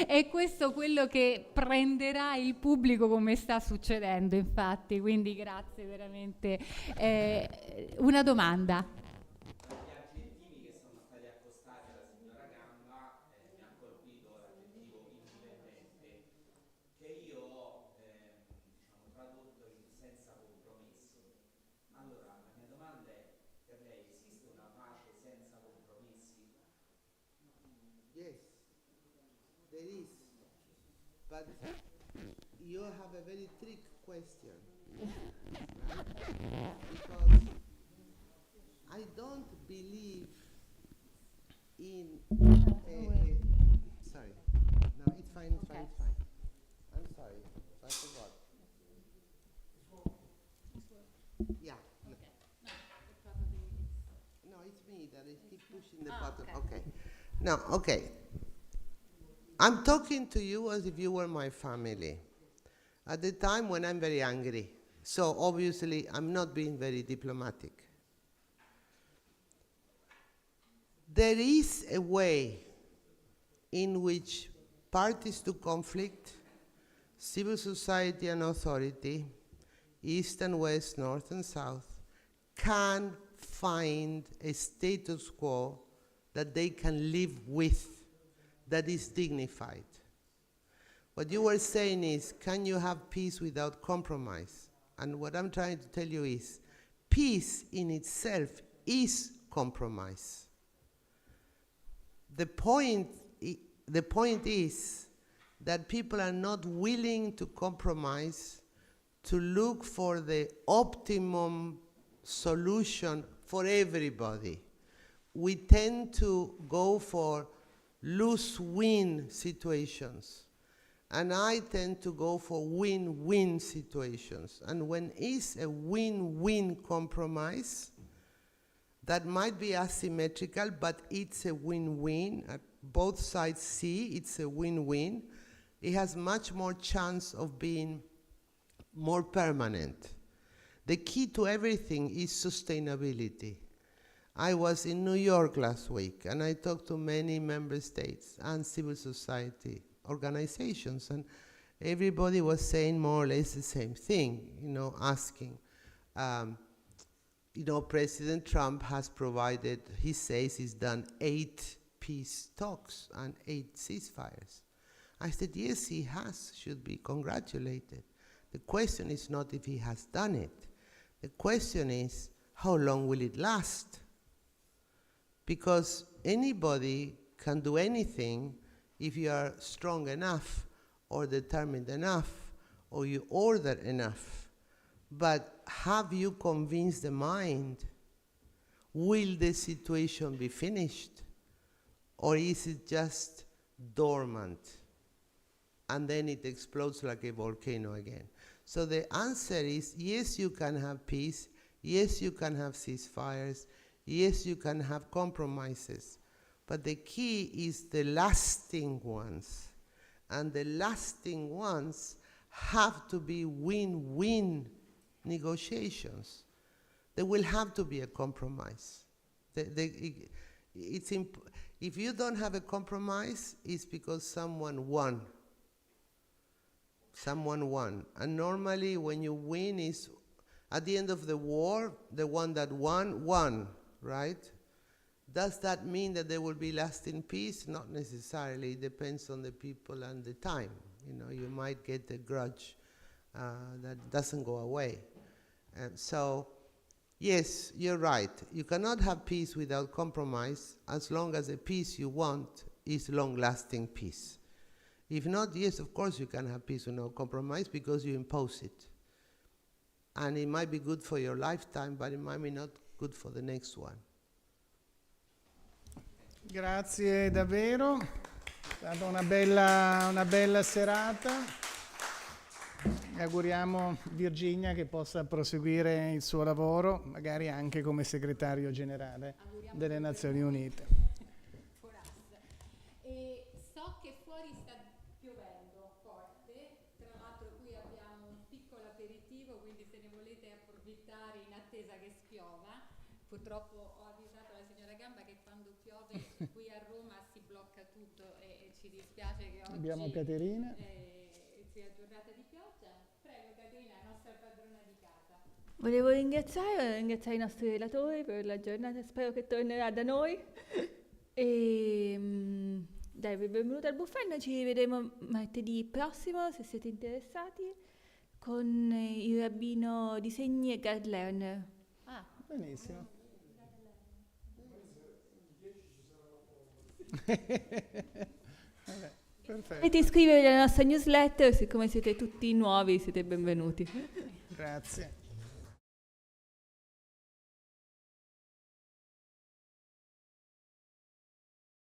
è questo quello che prenderà il pubblico, come sta succedendo infatti, quindi grazie veramente. Una domanda.
But you have a very trick question, right? Because I don't believe in sorry. No, it's fine, it's fine, it's fine. I'm sorry, I forgot. Yeah. No, it's me that I keep pushing the button. Okay. Now, okay. I'm talking to you as if you were my family at the time when I'm very angry. So obviously I'm not being very diplomatic. There is a way in which parties to conflict, civil society and authority, East and West, North and South, can find a status quo that they can live with, that is dignified. What you were saying is, can you have peace without compromise? And what I'm trying to tell you is, peace in itself is compromise. The point is that people are not willing to compromise to look for the optimum solution for everybody. We tend to go for lose-win situations. And I tend to go for win-win situations. And when it's a win-win compromise, that might be asymmetrical, but it's a win-win. Both sides see it's a win-win. It has much more chance of being more permanent. The key to everything is sustainability. I was in New York last week, and I talked to many member states and civil society organizations, and everybody was saying more or less the same thing, asking. President Trump has provided, he says he's done 8 peace talks and 8 ceasefires. I said, yes, he has, should be congratulated. The question is not if he has done it. The question is, how long will it last? Because anybody can do anything if you are strong enough or determined enough or you order enough. But have you convinced the mind? Will the situation be finished? Or is it just dormant? And then it explodes like a volcano again. So the answer is, yes, you can have peace. Yes, you can have ceasefires. Yes, you can have compromises. But the key is the lasting ones. And the lasting ones have to be win-win negotiations. There will have to be a compromise. If you don't have a compromise, it's because someone won. Someone won. And normally when you win is, at the end of the war, the one that won, right? Does that mean that there will be lasting peace? Not necessarily. It depends on the people and the time. You might get a grudge that doesn't go away. So, yes, you're right. You cannot have peace without compromise as long as the peace you want is long-lasting peace. If not, yes, of course you can have peace without compromise because you impose it. And it might be good for your lifetime, but it might be not good for the next one.
Grazie davvero, è stata una bella serata. E auguriamo Virginia che possa proseguire il suo lavoro, magari anche come segretario generale delle Nazioni Unite.
E so che fuori sta piovendo forte, tra l'altro qui abbiamo un piccolo aperitivo, quindi se ne volete approfittare in attesa che spiova. Purtroppo ho avvisato la signora Gamba che quando piove qui a Roma si blocca tutto e ci dispiace che oggi
Abbiamo Caterina.
sia giornata di pioggia. Prego Caterina, nostra padrona di casa.
Volevo ringraziare i nostri relatori per la giornata, spero che tornerà da noi. E dai, benvenuti al buffet, noi ci vedremo martedì prossimo, se siete interessati, con il rabbino di Segni e Gerd Lerner.
Benissimo. Vabbè, perfetto.
Potete iscrivervi alla nostra newsletter, siccome siete tutti nuovi siete benvenuti.
Grazie.